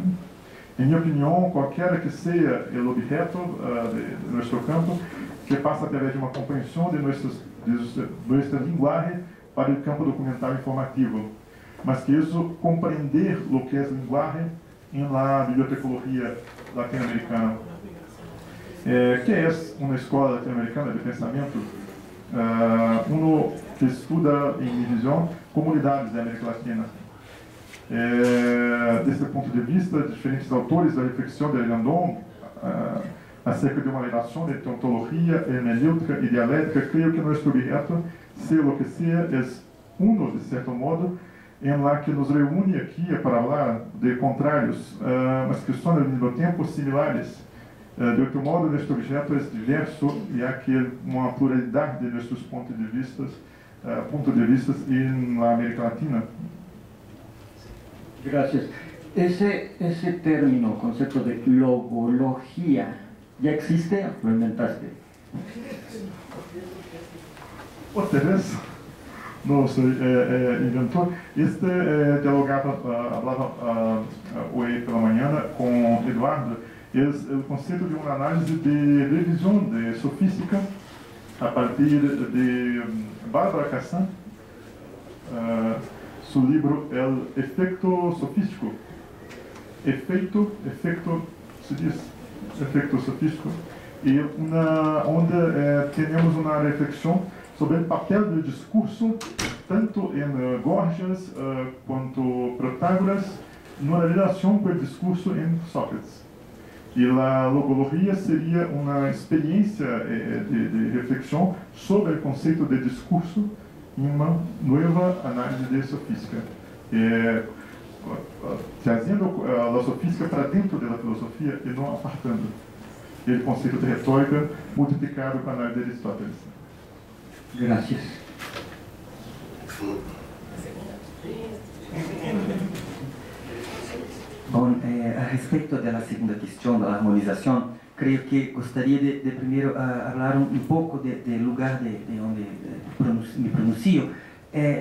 Em minha opinião, qualquer que seja o objeto de nosso campo, que passa através de uma compreensão de nossa linguagem para o campo documental informativo, mas que isso compreender o que é linguagem em la bibliotecologia latino-americana. Que é uma escola latino-americana de pensamento, que estuda, em minha visão, comunidades da América Latina. Desse ponto de vista, diferentes autores da reflexão de Rendon acerca de uma relação entre ontologia, hermenêutica e dialética, creio que nosso objeto, ser o que seja, é de certo modo, em lá que nos reúne aqui para falar de contrários, mas que são, ao mesmo tempo, similares. De outro modo, este objeto é diverso e há aqui uma pluralidade de nossos pontos de vista na América Latina. Gracias. Ese término, concepto de logología, ¿ya existe o lo inventaste? Outra vez, não sou inventor. Falava hoje pela manhã com Eduardo, o conceito de uma análise de revisão de sofística a partir de Bárbara Cassin, seu livro El Efecto Sofístico. Efecto sofístico, e onde temos uma reflexão sobre o papel do discurso, tanto em Gorgias quanto Protágoras, na relação com o discurso em Sócrates. E a logologia seria uma experiência de reflexão sobre o conceito de discurso em uma nova análise de sofística. Trazendo a sofística para dentro da filosofia e não apartando. do conceito de retórica multiplicado com a análise de Aristóteles. Gracias. Bom, a respeito da segunda questão da harmonização, creio que gostaria de primeiro falar um pouco do lugar de onde me pronuncio,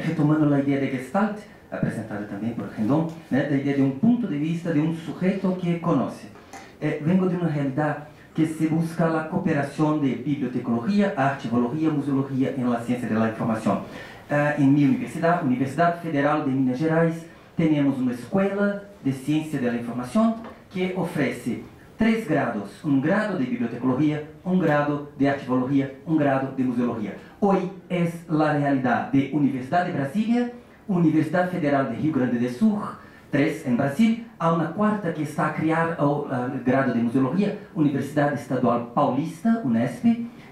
retomando a ideia de Gestalt, apresentada também por Rendon, né, da ideia de um ponto de vista de um sujeito que conhece. Vengo de uma realidade que se busca a cooperação de bibliotecologia, arquivologia, museologia em la ciência da informação. Em minha universidade, Universidade Federal de Minas Gerais, temos uma escola de ciência da informação que oferece 3 grados, um grado de bibliotecologia, um grado de arquivologia, um grado de museologia. Hoje é a realidade de Universidade de Brasília, Universidade Federal de Rio Grande do Sul, 3 em Brasil, há uma quarta que está a criar o grado de museologia, Universidade Estadual Paulista, Unesp,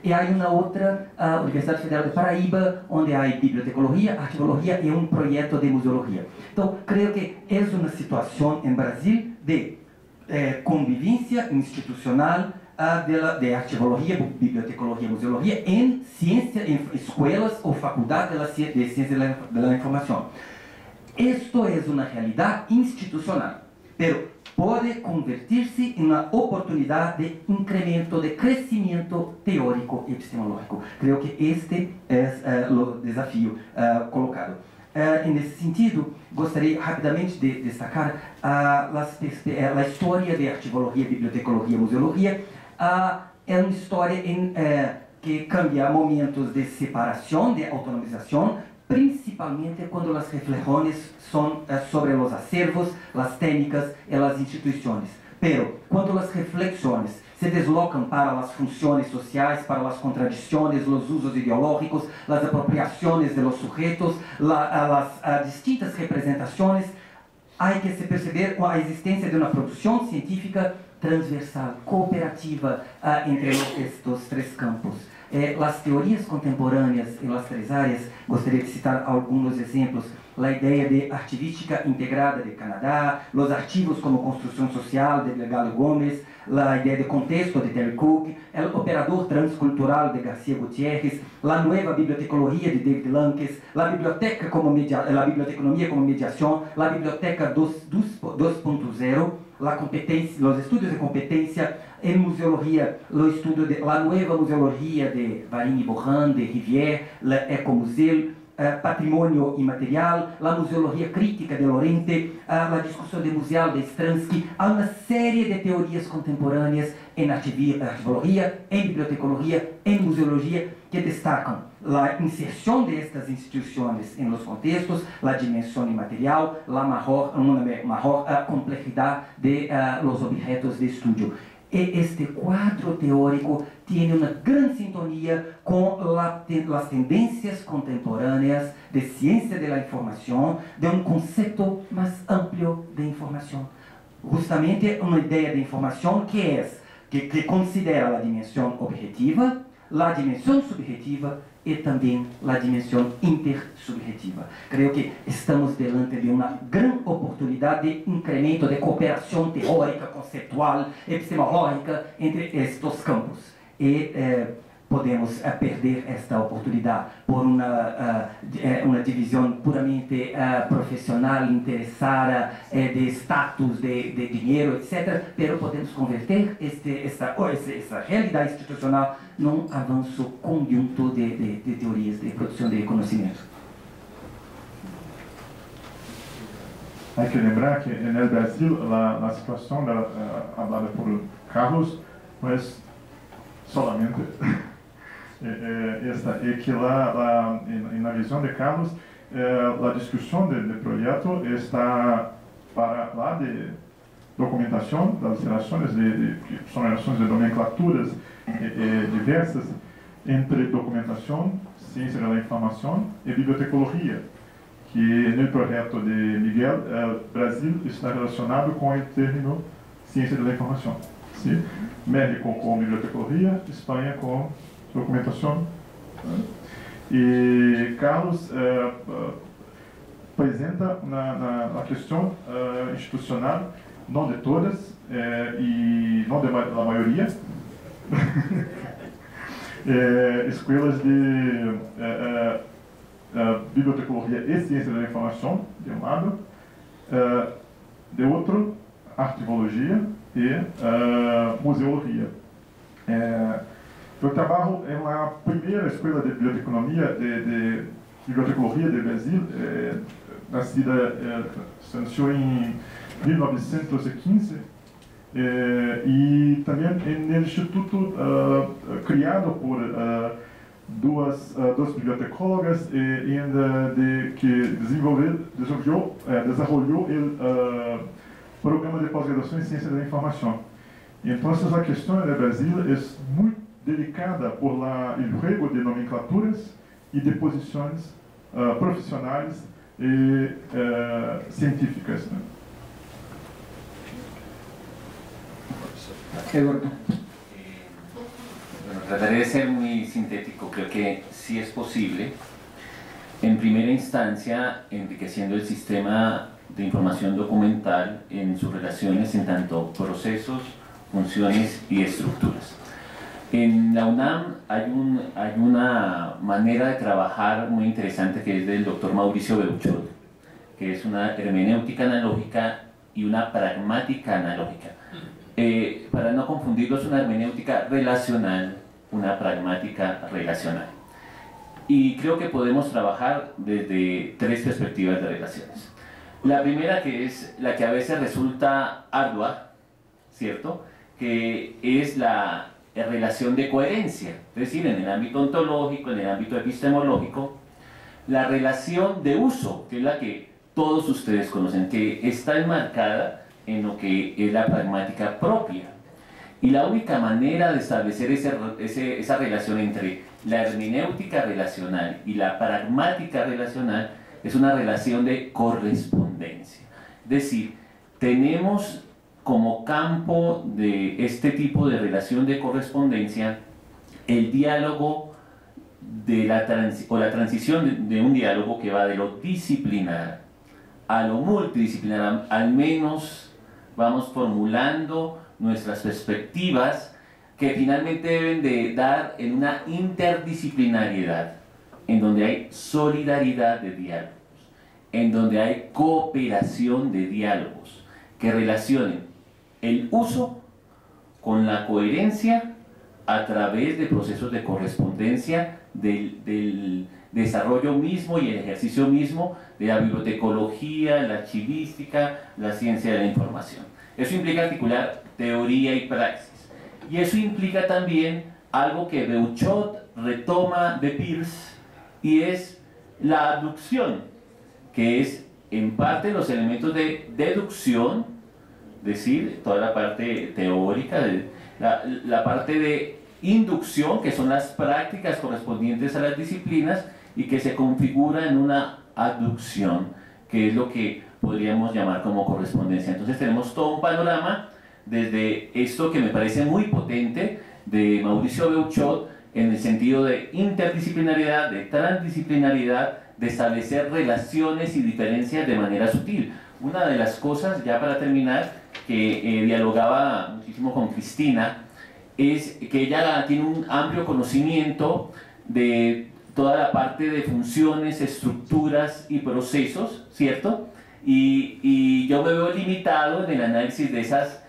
e há uma outra, a Universidade Federal de Paraíba, onde há bibliotecologia, arquivologia e um projeto de museologia. Então, creio que é uma situação em Brasil de convivência institucional de arquivologia, bibliotecologia, museologia em ciência, em escolas ou faculdades de ciência da informação. Isto é uma realidade institucional, mas pode convertir-se em uma oportunidade de incremento, de crescimento teórico e epistemológico. Creio que este é o desafio colocado. Nesse sentido, gostaria rapidamente de destacar a história de arquivologia, bibliotecologia e museologia. É uma história que cambia momentos de separação, de autonomização, principalmente quando as reflexões são sobre os acervos, as técnicas e as instituições. Pero, quando as reflexões se deslocam para as funções sociais, para as contradições, os usos ideológicos, as apropriações de los sujetos, as distintas representações, há que se perceber a existência de uma produção científica transversal, cooperativa entre estes 3 campos. As teorias contemporâneas em as 3 áreas, gostaria de citar alguns exemplos. A ideia de arquivística integrada de Canadá, os arquivos como construção social de Delgado Gomes, a ideia de contexto de Terry Cook, o operador transcultural de Garcia Gutiérrez, a nova bibliotecologia de David Lankes, a biblioteconomia como mediação, a biblioteca 2.0, la competência, os estudos de competência em museologia, o estudo de la nova museologia de Varine Bohan, de Rivière, le Ecomuseu, patrimônio imaterial, a museologia crítica de Lorente, a discussão de museal de Stransky. Há uma série de teorias contemporâneas em arquivologia, em bibliotecologia, em museologia, que destacam a inserção destas instituições em los contextos, a dimensão imaterial, a maior complexidade de los objetos de estudo. E este quadro teórico tem uma grande sintonia com as tendências contemporâneas de ciência da informação, de um conceito mais amplo de informação. Justamente uma ideia de informação que considera a dimensão objetiva, a dimensão subjetiva e também a dimensão intersubjetiva. Creio que estamos diante de uma grande oportunidade de incremento de cooperação teórica, conceitual, epistemológica entre estes campos. E podemos perder esta oportunidade por uma divisão puramente profissional, interessada, de status, de dinheiro, etc. Pero podemos converter essa realidade institucional num avanço conjunto de teorias de produção de conhecimento. Há que lembrar que no Brasil a situação falada por Carlos não é solamente esta, é que lá na visão de Carlos a discussão do projeto está para lá de documentação das relações que são relações de nomenclaturas diversas entre documentação, ciência da informação e bibliotecologia, que no projeto de Miguel, Brasil está relacionado com o término ciência da informação. Sim? México com bibliotecologia, Espanha com documentação. E Carlos apresenta na questão institucional, não de todas, e não da maioria, escuelas de bibliotecologia e ciência da informação, de um lado, de outro, arquivologia e museologia. Eu trabalho na primeira escola de biblioteconomia, de bibliotecologia de Brasil, nascida, nasceu em 1915, e também no instituto criado por duas bibliotecólogas que desarrollou o programa de pós-graduação em ciência da informação. Então, a questão no Brasil é muito delicada por o juego de nomenclaturas e de posições profissionais e científicas. Né? Eduardo. Bueno, trataré de ser muy sintético. Creo que sí es posible, en primera instancia, enriqueciendo el sistema de información documental en sus relaciones en tanto procesos, funciones y estructuras. En la UNAM hay una manera de trabajar muy interesante que es del doctor Mauricio Beuchot, que es una hermenéutica analógica y una pragmática analógica. Para no confundirlo, es una hermenéutica relacional, una pragmática relacional. Y creo que podemos trabajar desde tres perspectivas de relaciones. La primera, que es la que a veces resulta ardua, ¿cierto? Que es la relación de coherencia, es decir, en el ámbito ontológico, en el ámbito epistemológico, la relación de uso, que es la que todos ustedes conocen, que está enmarcada en lo que es la pragmática propia. Y la única manera de establecer esa relación entre la hermenéutica relacional y la pragmática relacional es una relación de correspondencia. Es decir, tenemos como campo de este tipo de relación de correspondencia el diálogo o la transición de un diálogo que va de lo disciplinar a lo multidisciplinar. Al menos vamos formulando nuestras perspectivas que finalmente deben de dar en una interdisciplinariedad, en donde hay solidaridad de diálogos, en donde hay cooperación de diálogos, que relacionen el uso con la coherencia a través de procesos de correspondencia del desarrollo mismo y el ejercicio mismo de la bibliotecología, la archivística, la ciencia de la información. Eso implica articular teoría y praxis. Y eso implica también algo que Beuchot retoma de Peirce, y es la abducción, que es en parte los elementos de deducción, es decir, toda la parte teórica, la parte de inducción, que son las prácticas correspondientes a las disciplinas, y que se configura en una abducción, que es lo que podríamos llamar como correspondencia. Entonces tenemos todo un panorama desde esto que me parece muy potente de Mauricio Beuchot, en el sentido de interdisciplinariedad, de transdisciplinariedad, de establecer relaciones y diferencias de manera sutil. Una de las cosas, ya para terminar, que dialogaba muchísimo con Cristina, es que ella tiene un amplio conocimiento de toda la parte de funciones, estructuras y procesos, ¿cierto? Y yo me veo limitado en el análisis de esas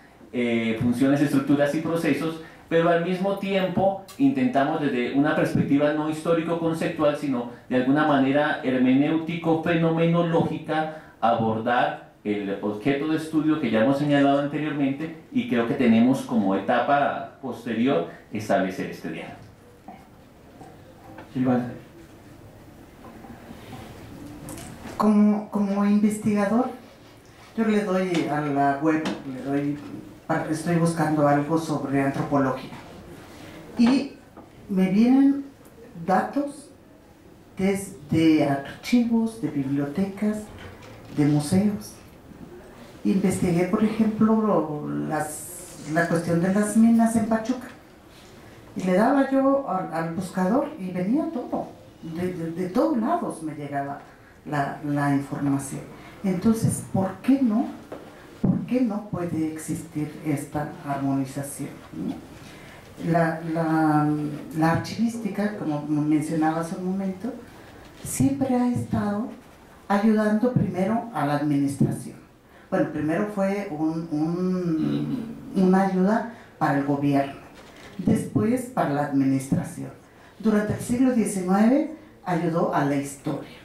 funciones, estructuras y procesos, pero al mismo tiempo intentamos desde una perspectiva no histórico-conceptual, sino de alguna manera hermenéutico-fenomenológica, abordar el objeto de estudio que ya hemos señalado anteriormente, y creo que tenemos como etapa posterior establecer este diálogo. Silvana. Como investigador, yo le doy a la web, estoy buscando algo sobre antropología, y me vienen datos desde archivos, de bibliotecas, de museos. Investigué, por ejemplo, la cuestión de las minas en Pachuca, y le daba yo al buscador y venía todo, de todos lados me llegaba la información. Entonces, ¿por qué no puede existir esta armonización? la archivística, como mencionaba hace un momento, siempre ha estado ayudando primero a la administración. Bueno, primero fue una ayuda para el gobierno, después para la administración. Durante el siglo XIX ayudó a la historia.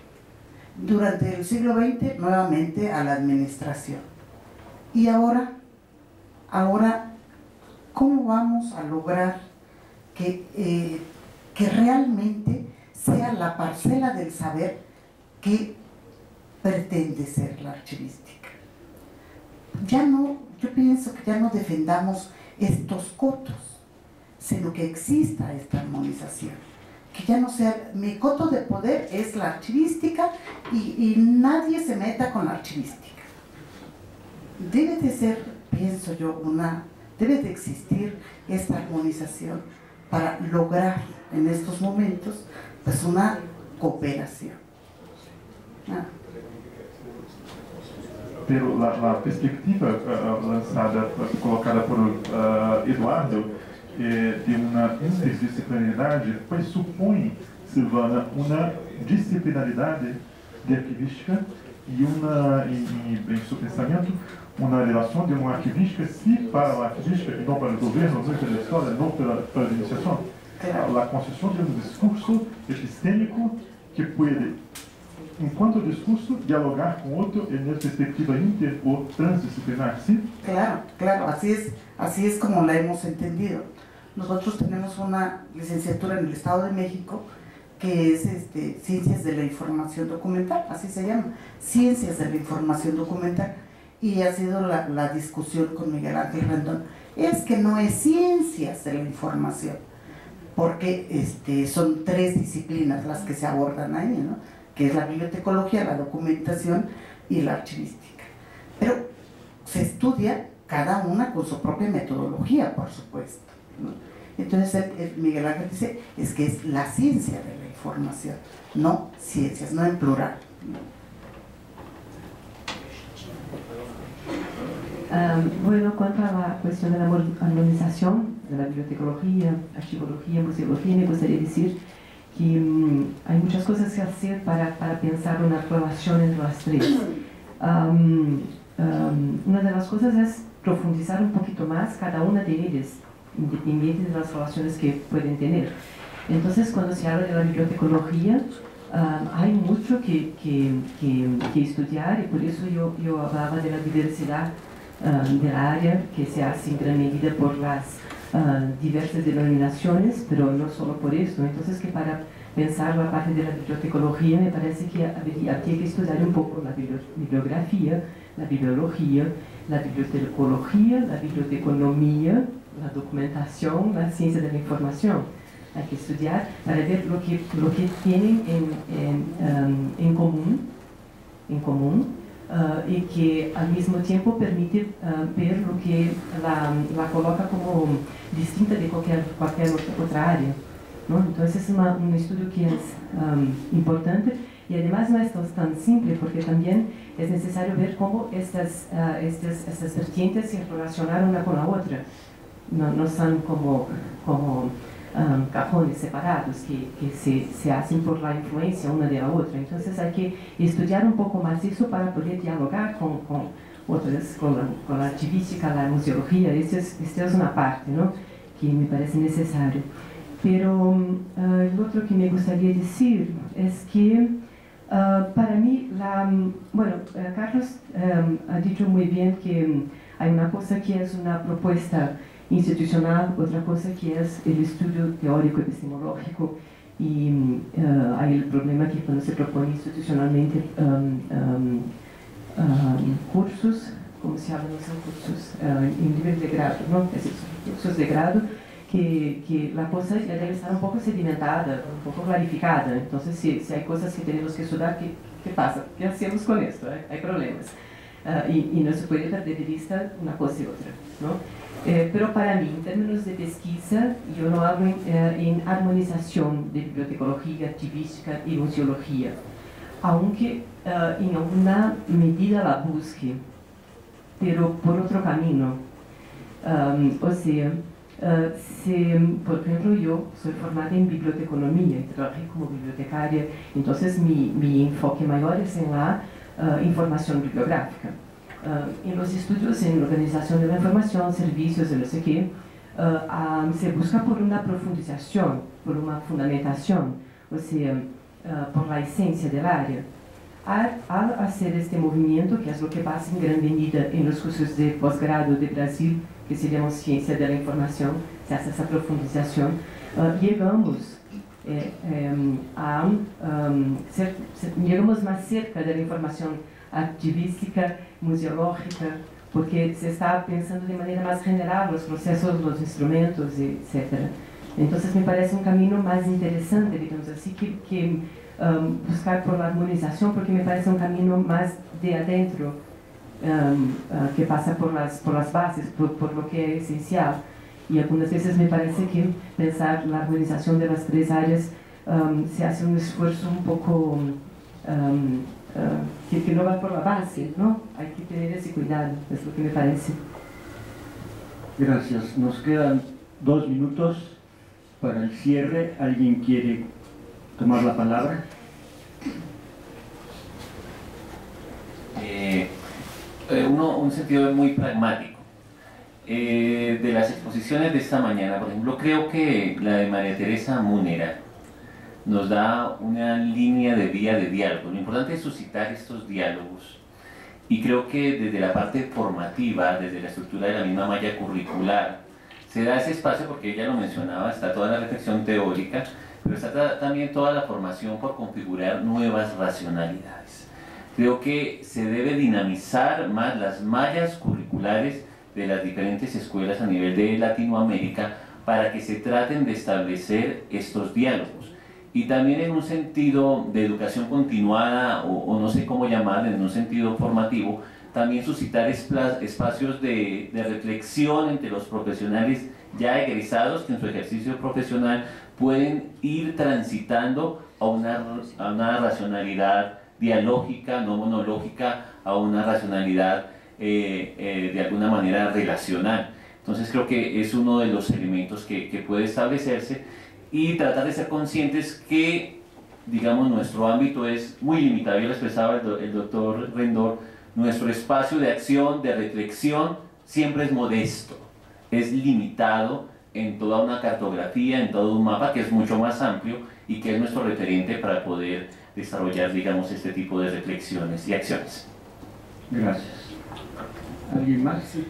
Durante el siglo XX nuevamente a la administración. Y ahora, ¿cómo vamos a lograr que realmente sea la parcela del saber que pretende ser la archivística? Yo pienso que ya no defendamos estos cotos, sino que exista esta armonización. Que ya no sea, mi coto de poder es la archivística y nadie se meta con la archivística. Debe de ser, pienso yo, debe de existir esta armonización para lograr en estos momentos pues una cooperación. Pero la perspectiva colocada por Eduardo de uma interdisciplinaridade pressupõe, Silvana, uma disciplinaridade de arquivística e em seu pensamento, uma relação de uma arquivística para a arquivística e não para o governo, não pela história, não pela iniciação. A construção de um discurso epistêmico que pode, enquanto discurso, dialogar com outro en perspectiva inter o transdisciplinar, ¿sí? Claro, así es como la hemos entendido. Nosotros tenemos una licenciatura en el Estado de México que es Ciencias de la Información Documental, así se llama, Ciencias de la Información Documental, y ha sido la discusión con Miguel Ángel Rendón, es que no es Ciencias de la Información, porque son tres disciplinas las que se abordan ahí, ¿no? Que es la bibliotecología, la documentación y la archivística. Pero se estudia cada una con su propia metodología, por supuesto, ¿no? Entonces Miguel Ángel dice, es que es la ciencia de la información, no ciencias, no en plural. Bueno, cuanto a la cuestión de la armonización de la bibliotecología, archivología, museología, me gustaría decir que hay muchas cosas que hacer para pensar una relación entre las tres. Una de las cosas es profundizar un poquito más cada una de ellas, independiente de las relaciones que pueden tener. Entonces, cuando se habla de la bibliotecología, hay mucho que estudiar, y por eso yo hablaba de la diversidad del área que se hace en gran medida por las diversas denominaciones, pero no solo por eso. Entonces, que para pensar la parte de la bibliotecología me parece que habría que estudiar un poco la bibliografía, la bibliología, la bibliotecología, la biblioteconomía, la documentación, la ciencia de la información. Hay que estudiar para ver lo que tienen en común y que al mismo tiempo permite ver lo que la coloca como distinta de cualquier otra área, ¿no? Entonces es un estudio que es importante y además no es tan simple, porque también es necesario ver cómo estas vertientes se relacionan una con la otra. No son como cajones separados que se hacen por la influencia una de la otra. Entonces hay que estudiar un poco más eso para poder dialogar con otras, con la archivística, la museología. Esta es una parte, ¿no?, que me parece necesario. Pero lo otro que me gustaría decir es que para mí, Carlos ha dicho muy bien que hay una cosa que es una propuesta institucional, otra cosa que es el estudio teórico epistemológico, y hay el problema que cuando se propone institucionalmente cursos, como se habla, no son cursos, en nivel de grado, ¿no? Es eso, cursos de grado, que la cosa ya debe estar un poco sedimentada, un poco clarificada. Entonces, si hay cosas que tenemos que estudiar, ¿qué pasa? ¿Qué hacemos con esto? Hay problemas. Y no se puede perder de vista una cosa y otra, ¿no? Pero para mí, en términos de pesquisa, yo no hablo en armonización de bibliotecología, archivística y museología, aunque en alguna medida la busque, pero por otro camino. O sea, Por ejemplo, yo soy formada en biblioteconomía y trabajé como bibliotecaria, entonces mi enfoque mayor es en la información bibliográfica. En los estudios en organización de la información, servicios, de no sé qué, se busca por una profundización, por una fundamentación, o sea, por la esencia del área. Al hacer este movimiento, que es lo que pasa en gran medida en los cursos de posgrado de Brasil, que se llama Ciencia de la Información, se hace esa profundización, llegamos llegamos más cerca de la información archivística, museológica, porque se está pensando de manera más general los procesos, los instrumentos, etc. Entonces me parece un camino más interesante, digamos así, que buscar por la armonización, porque me parece un camino más de adentro, que pasa por las bases, por lo que es esencial. Y algunas veces me parece que pensar la armonización de las tres áreas se hace un esfuerzo un poco que no va por la base, ¿no? Hay que tener ese cuidado, es lo que me parece. Gracias. Nos quedan 2 minutos para el cierre. ¿Alguien quiere tomar la palabra? Un sentido muy pragmático. De las exposiciones de esta mañana, por ejemplo, creo que la de María Teresa Múnera nos da una línea de vía de diálogo. Lo importante es suscitar estos diálogos, y creo que desde la parte formativa, desde la estructura de la misma malla curricular, se da ese espacio, porque ella lo mencionaba, está toda la reflexión teórica, pero está también toda la formación por configurar nuevas racionalidades. Creo que se debe dinamizar más las mallas curriculares de las diferentes escuelas a nivel de Latinoamérica para que se traten de establecer estos diálogos. Y también en un sentido de educación continuada, o no sé cómo llamarlo, en un sentido formativo, también suscitar espacios de reflexión entre los profesionales ya egresados que en su ejercicio profesional pueden ir transitando a una racionalidad dialógica, no monológica, a una racionalidad de alguna manera relacional. Entonces creo que es uno de los elementos que puede establecerse, y tratar de ser conscientes que, digamos, nuestro ámbito es muy limitado. Ya lo expresaba el doctor Rendón, nuestro espacio de acción, de reflexión, siempre es modesto, es limitado en toda una cartografía, en todo un mapa que es mucho más amplio y que es nuestro referente para poder desarrollar, digamos, este tipo de reflexiones y acciones. Gracias. ¿Alguien más? Sí.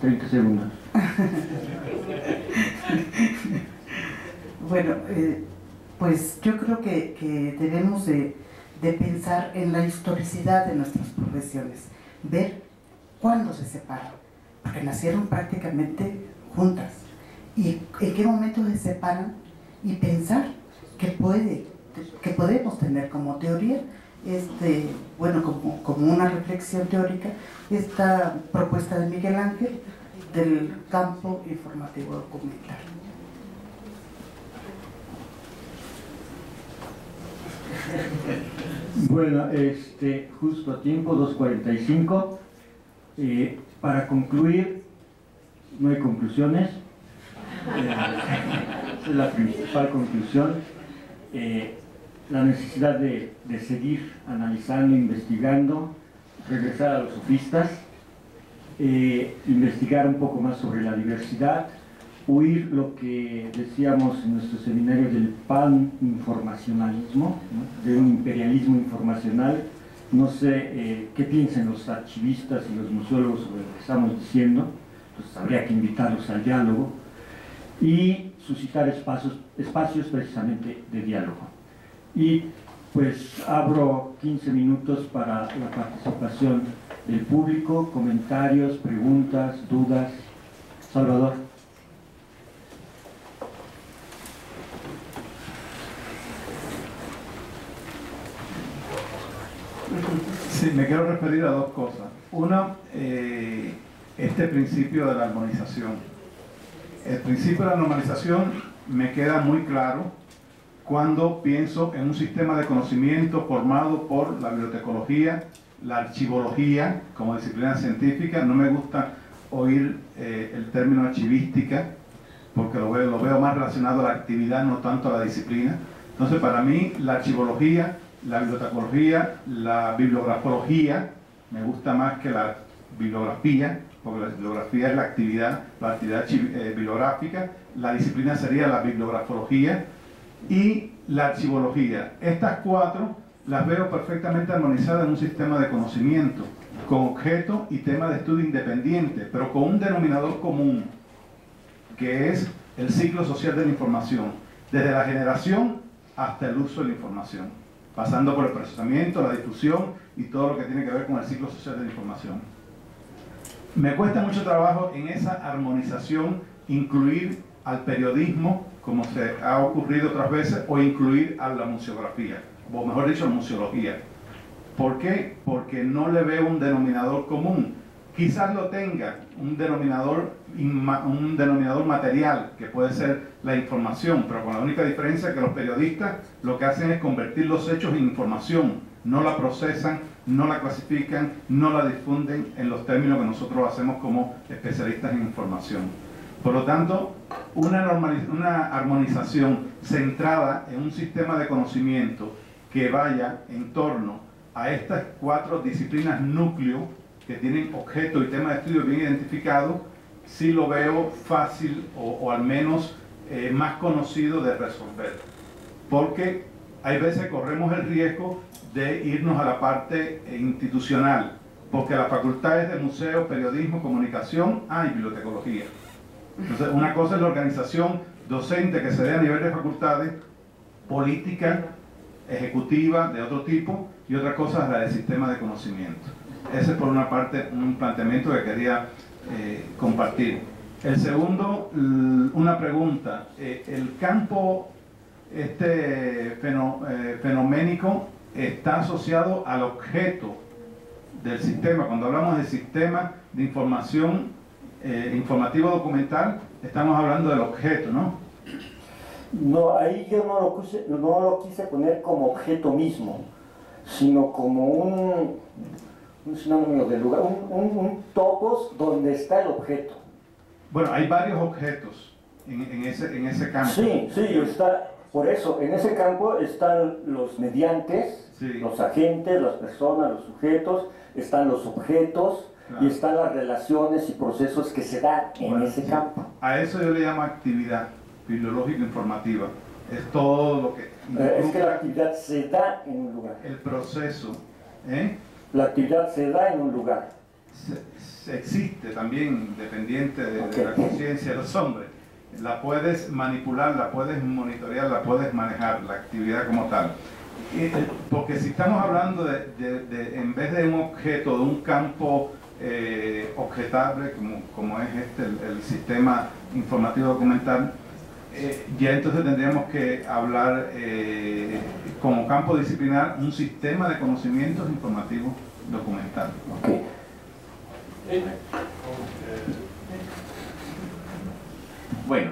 30 segundos. Bueno, pues yo creo que debemos de pensar en la historicidad de nuestras profesiones, ver cuándo se separan, porque nacieron prácticamente juntas, y en qué momento se separan, y pensar que podemos tener como teoría, bueno, como una reflexión teórica, esta propuesta de Miguel Ángel del campo informativo documental. Bueno, justo a tiempo, 2:45. Para concluir, no hay conclusiones. Esa es la principal conclusión. La necesidad de seguir analizando, investigando, regresar a los sofistas, investigar un poco más sobre la diversidad, huir lo que decíamos en nuestro seminario del pan-informacionalismo, ¿no? De un imperialismo informacional. No sé qué piensan los archivistas y los museólogos sobre lo que estamos diciendo, entonces habría que invitarlos al diálogo y suscitar espacios precisamente de diálogo. Y pues abro 15 minutos para la participación del público, comentarios, preguntas, dudas. Salvador. Sí, me quiero referir a dos cosas. Una, este principio de la armonización. El principio de la normalización me queda muy claro cuando pienso en un sistema de conocimiento formado por la bibliotecología, la archivología como disciplina científica. No me gusta oír el término archivística, porque lo veo más relacionado a la actividad, no tanto a la disciplina. Entonces, para mí, la archivología, la bibliotecología, la bibliografología, me gusta más que la bibliografía, porque la bibliografía es la actividad bibliográfica, la disciplina sería la bibliografología y la archivología. Estas cuatro las veo perfectamente armonizadas en un sistema de conocimiento, con objeto y tema de estudio independiente, pero con un denominador común, que es el ciclo social de la información, desde la generación hasta el uso de la información, pasando por el procesamiento, la difusión y todo lo que tiene que ver con el ciclo social de la información. Me cuesta mucho trabajo en esa armonización incluir al periodismo, como se ha ocurrido otras veces, o incluir a la museografía, o mejor dicho, la museología. ¿Por qué? Porque no le veo un denominador común. Quizás lo tenga, un denominador material, que puede ser la información, pero con la única diferencia que los periodistas lo que hacen es convertir los hechos en información, no la procesan, no la clasifican, no la difunden en los términos que nosotros hacemos como especialistas en información. Por lo tanto, una armonización centrada en un sistema de conocimiento que vaya en torno a estas cuatro disciplinas núcleo que tienen objeto y tema de estudio bien identificados, sí lo veo fácil o al menos más conocido de resolver. Porque hay veces corremos el riesgo de irnos a la parte institucional, porque las facultades de museo, periodismo, comunicación, y bibliotecología. Entonces, una cosa es la organización docente que se dé a nivel de facultades, política, ejecutiva, de otro tipo, y otra cosa es la del sistema de conocimiento. Ese es por una parte un planteamiento que quería compartir. El segundo, una pregunta. El campo fenoménico está asociado al objeto del sistema. Cuando hablamos de sistema de información informativo documental, estamos hablando del objeto, ¿no? No, ahí yo no lo quise poner como objeto mismo, sino como un sinónimo de lugar, un topos donde está el objeto. Bueno, hay varios objetos en ese campo. Sí, está, por eso, en ese campo están los mediantes, sí, los agentes, las personas, los sujetos, están los objetos, claro, y están las relaciones y procesos que se dan en ese campo. A eso yo le llamo actividad bibliológico-informativa. Es todo lo que... es que la actividad se da en un lugar. El proceso, La actividad se da en un lugar. Existe también, dependiente de la conciencia de los hombres. La puedes manipular, la puedes monitorear, la puedes manejar, la actividad como tal. Porque si estamos hablando en vez de un objeto, de un campo objetable, como es el sistema informativo documental, ya entonces tendríamos que hablar como campo disciplinar un sistema de conocimientos informativos documental. Okay. Bueno,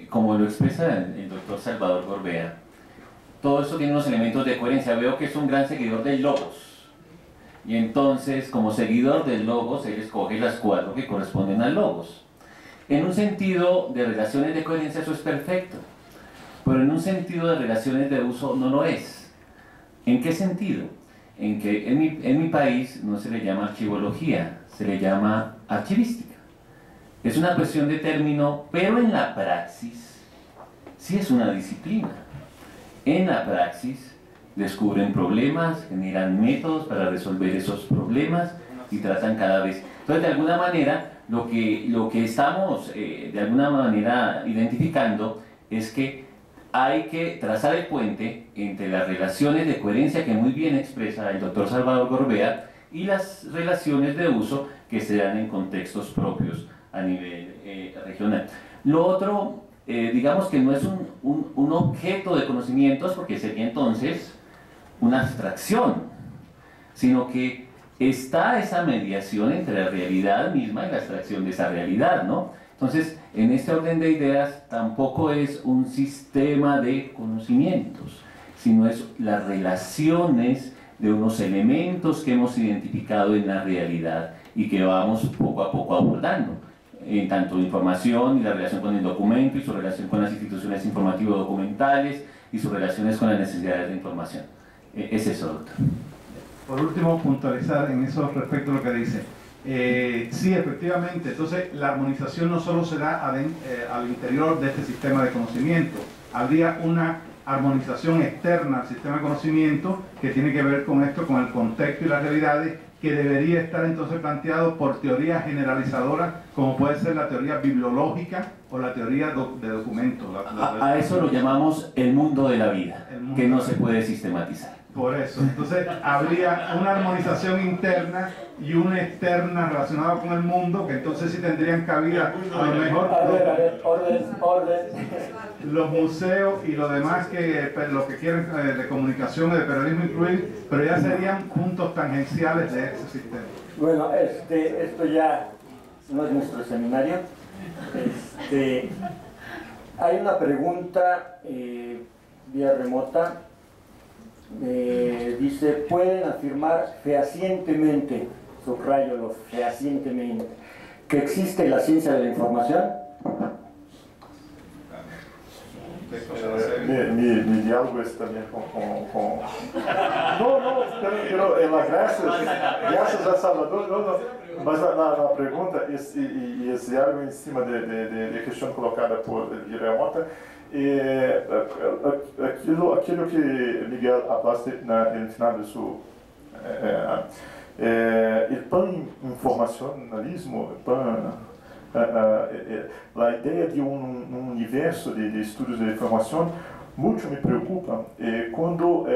como lo expresa el doctor Salvador Gorbea, todo esto tiene unos elementos de coherencia. Veo que es un gran seguidor del logos, y entonces como seguidor del logos él escoge las cuatro que corresponden al logos. En un sentido de relaciones de coherencia eso es perfecto, pero en un sentido de relaciones de uso no lo es. ¿En qué sentido? En que en mi país no se le llama archivología, se le llama archivística. Es una cuestión de término, pero en la praxis sí es una disciplina. En la praxis descubren problemas, generan métodos para resolver esos problemas y tratan cada vez. Entonces, de alguna manera, lo que estamos de alguna manera identificando es que hay que trazar el puente entre las relaciones de coherencia que muy bien expresa el doctor Salvador Gorbea y las relaciones de uso que se dan en contextos propios a nivel regional. Lo otro, digamos que no es un objeto de conocimientos, porque sería entonces una abstracción, sino que está esa mediación entre la realidad misma y la abstracción de esa realidad, ¿no? Entonces, en este orden de ideas, tampoco es un sistema de conocimientos, sino es las relaciones de unos elementos que hemos identificado en la realidad y que vamos poco a poco abordando. en tanto información y la relación con el documento y su relación con las instituciones informativo-documentales y sus relaciones con las necesidades de información. Es eso, doctor. Por último, puntualizar en eso respecto a lo que dice. Sí, efectivamente, entonces la armonización no solo se da al interior de este sistema de conocimiento, habría una armonización externa al sistema de conocimiento que tiene que ver con esto, con el contexto y las realidades, que debería estar entonces planteado por teorías generalizadoras como puede ser la teoría bibliológica o la teoría de documentos. A eso lo llamamos el mundo de la vida, que no se puede sistematizar. Por eso, entonces habría una armonización interna y una externa relacionada con el mundo, que entonces sí tendrían cabida a lo mejor orden. Los museos y lo demás que los que quieren de comunicación y de periodismo incluir, pero ya serían puntos tangenciales de ese sistema. Bueno, esto ya no es nuestro seminario. Hay una pregunta vía remota. Dice, ¿pueden afirmar fehacientemente, subrayo lo fehacientemente, que existe la ciencia de la información? Mi diálogo es también con... No, pero gracias a Salvador, no, mas la pregunta e esse diálogo em cima de questão colocada por Guilhermota, aquilo que Miguel hablaste no final de su el pan-informacionalismo, a ideia de universo de estudos de informação muito me preocupa quando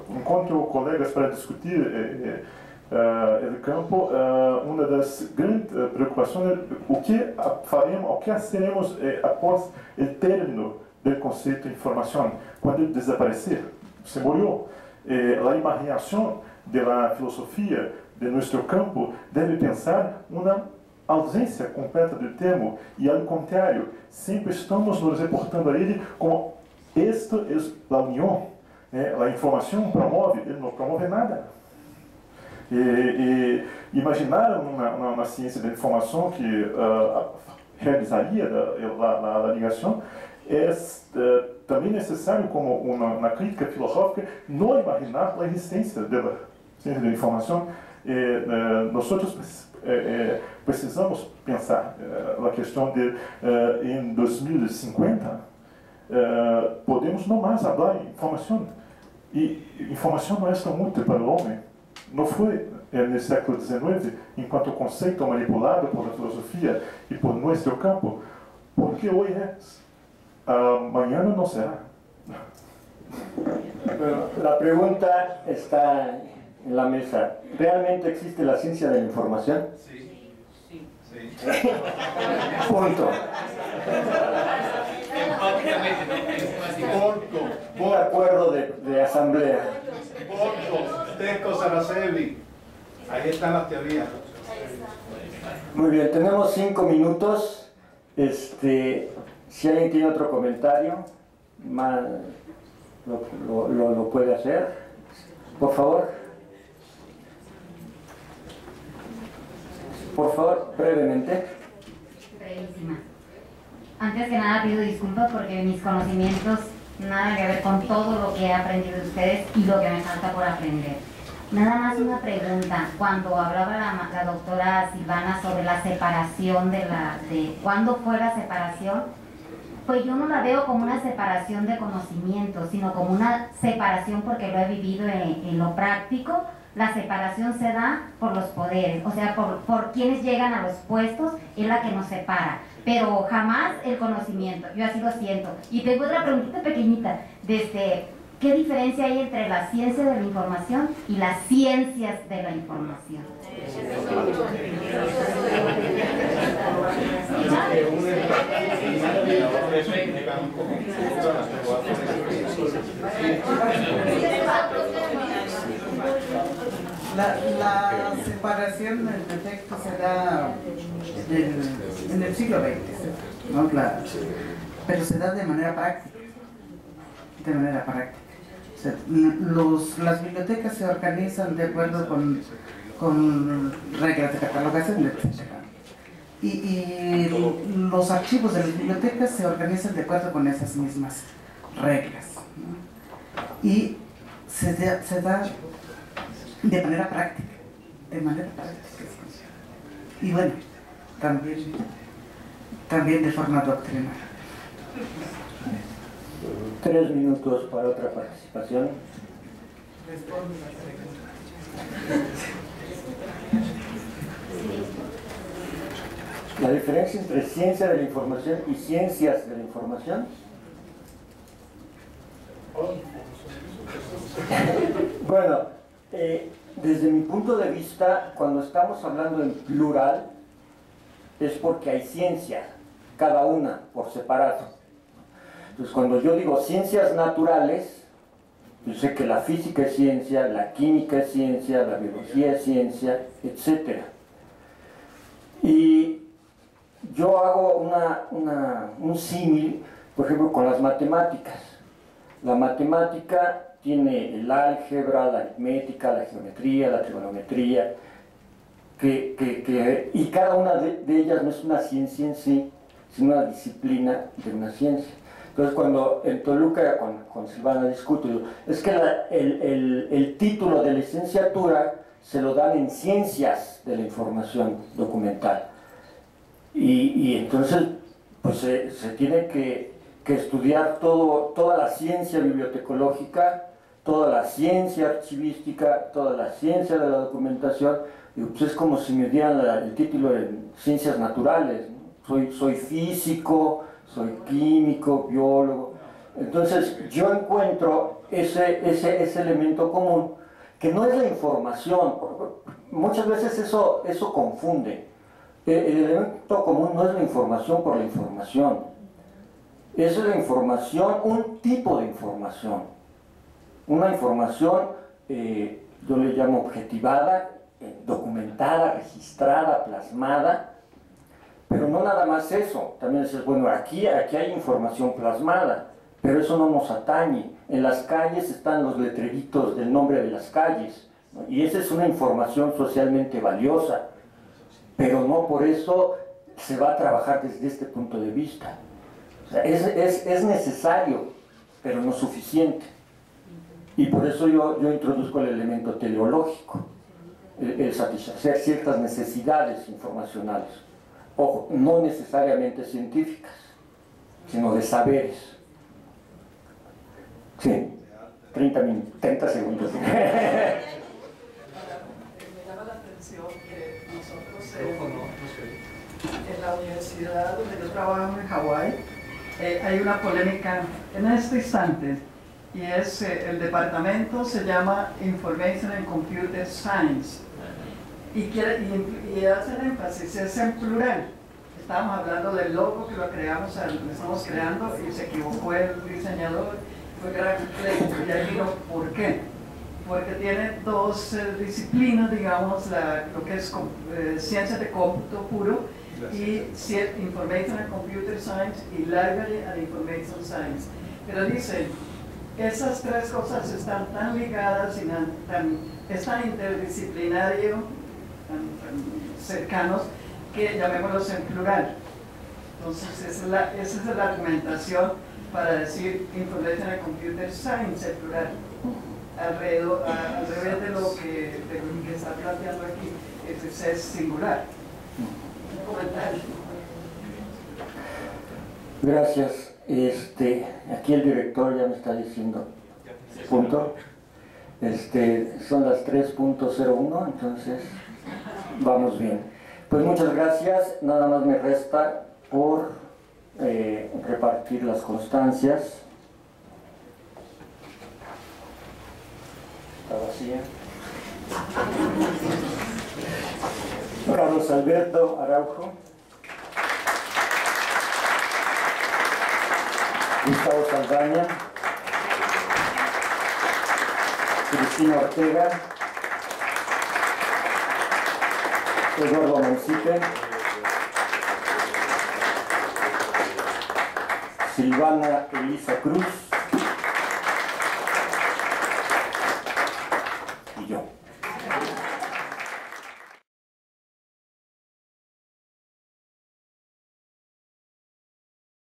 encontro colegas para discutir no campo. Uma das grandes preocupações é o que faremos, o que seremos após o término do conceito de informação, quando ele desaparecer, se morreu. A imaginação da filosofia de nosso campo deve pensar uma ausência completa do termo e, ao contrário, sempre estamos nos reportando a ele como esta é a união. A informação promove, ele não promove nada. Imaginar uma ciência da informação que realizaria a ligação é também necessário, como uma crítica filosófica, não imaginar a existência da ciência da informação. Nós precisamos pensar a questão de, em 2050, podemos não mais falar de informação. E informação não é tão útil para o homem. Não foi no século XIX, enquanto conceito manipulado por a filosofia e por nosso campo, porque hoje é. Amanhã não será. Bueno, la pregunta está en la mesa. ¿Realmente existe la ciencia de la información? Sí. Punto. Un acuerdo de asamblea. Tesco Saracevi. Ahí están las teorías. Muy bien, tenemos 5 minutos. Si alguien tiene otro comentario, lo puede hacer. Por favor. Por favor, brevemente. Brevísima. Antes que nada pido disculpas porque mis conocimientos nada que ver con todo lo que he aprendido de ustedes y lo que me falta por aprender. Nada más una pregunta. Cuando hablaba la doctora Silvana sobre la separación de cuándo fue la separación, pues yo no la veo como una separación de conocimiento, sino como una separación, porque lo he vivido en lo práctico. La separación se da por los poderes, o sea, por quienes llegan a los puestos, es la que nos separa, pero jamás el conocimiento. Yo así lo siento. Y tengo otra preguntita pequeñita, ¿qué diferencia hay entre la ciencia de la información y las ciencias de la información? La separación del defecto se da en el siglo XX, ¿no? Pero se da de manera práctica. O sea, las bibliotecas se organizan de acuerdo con con reglas de catalogación, etc. Y los archivos de las bibliotecas se organizan de acuerdo con esas mismas reglas, ¿no? Y se da de manera práctica, y bueno, también de forma doctrinal. 3 minutos para otra participación. La diferencia entre ciencia de la información y ciencias de la información. Bueno, desde mi punto de vista, cuando estamos hablando en plural, es porque hay ciencia, cada una por separado. Entonces, cuando yo digo ciencias naturales, yo sé que la física es ciencia, la química es ciencia, la biología es ciencia, etc. Y yo hago un símil, por ejemplo, con las matemáticas. La matemática tiene el álgebra, la aritmética, la geometría, la trigonometría, y cada una de ellas no es una ciencia en sí, sino una disciplina de una ciencia. Entonces, cuando en Toluca con Silvana discuto, digo, es que el título de licenciatura se lo dan en ciencias de la información documental. Y entonces, pues se tiene que estudiar toda la ciencia bibliotecológica, toda la ciencia archivística, toda la ciencia de la documentación. Y pues es como si me dieran el título en ciencias naturales, ¿no? Soy físico, soy químico, biólogo. Entonces yo encuentro ese elemento común, que no es la información. Muchas veces eso confunde. El elemento común no es la información por la información. Es la información, un tipo de información. Una información, yo le llamo objetivada, documentada, registrada, plasmada. Pero no nada más eso, también dices, bueno, aquí hay información plasmada, pero eso no nos atañe. En las calles están los letreritos del nombre de las calles, ¿no? Y esa es una información socialmente valiosa, pero no por eso se va a trabajar desde este punto de vista. O sea, es necesario, pero no suficiente. Y por eso yo introduzco el elemento teleológico, el satisfacer ciertas necesidades informacionales. Ojo, no necesariamente científicas, sino de saberes. Sí, 30 segundos. Me llama la atención que nosotros en la universidad donde yo trabajo en Hawái, hay una polémica en este instante, y es el departamento se llama Information and Computer Science. Y hacen énfasis, es en plural. Estábamos hablando del logo que lo estamos creando y se equivocó el diseñador, fue gran pleito. Y ahí vino, ¿por qué? Porque tiene dos disciplinas, digamos, lo que es ciencia de cómputo puro y Information and Computer Science y Library and Information Science. Pero dicen, esas tres cosas están tan ligadas y es tan interdisciplinario, tan cercanos, que llamémoslos en plural. Entonces esa es la argumentación para decir Information and Computer Science en plural, al revés de lo que está planteando aquí, es singular. Un comentario. Gracias. Aquí el director ya me está diciendo punto. Son las 3.01, entonces vamos bien. Pues muchas gracias. Nada más me resta por repartir las constancias. Está vacía. Carlos Alberto Araujo. Gustavo Saldaña, Cristina Ortega, Eduardo Mancipe, Silvana Elisa Cruz y yo.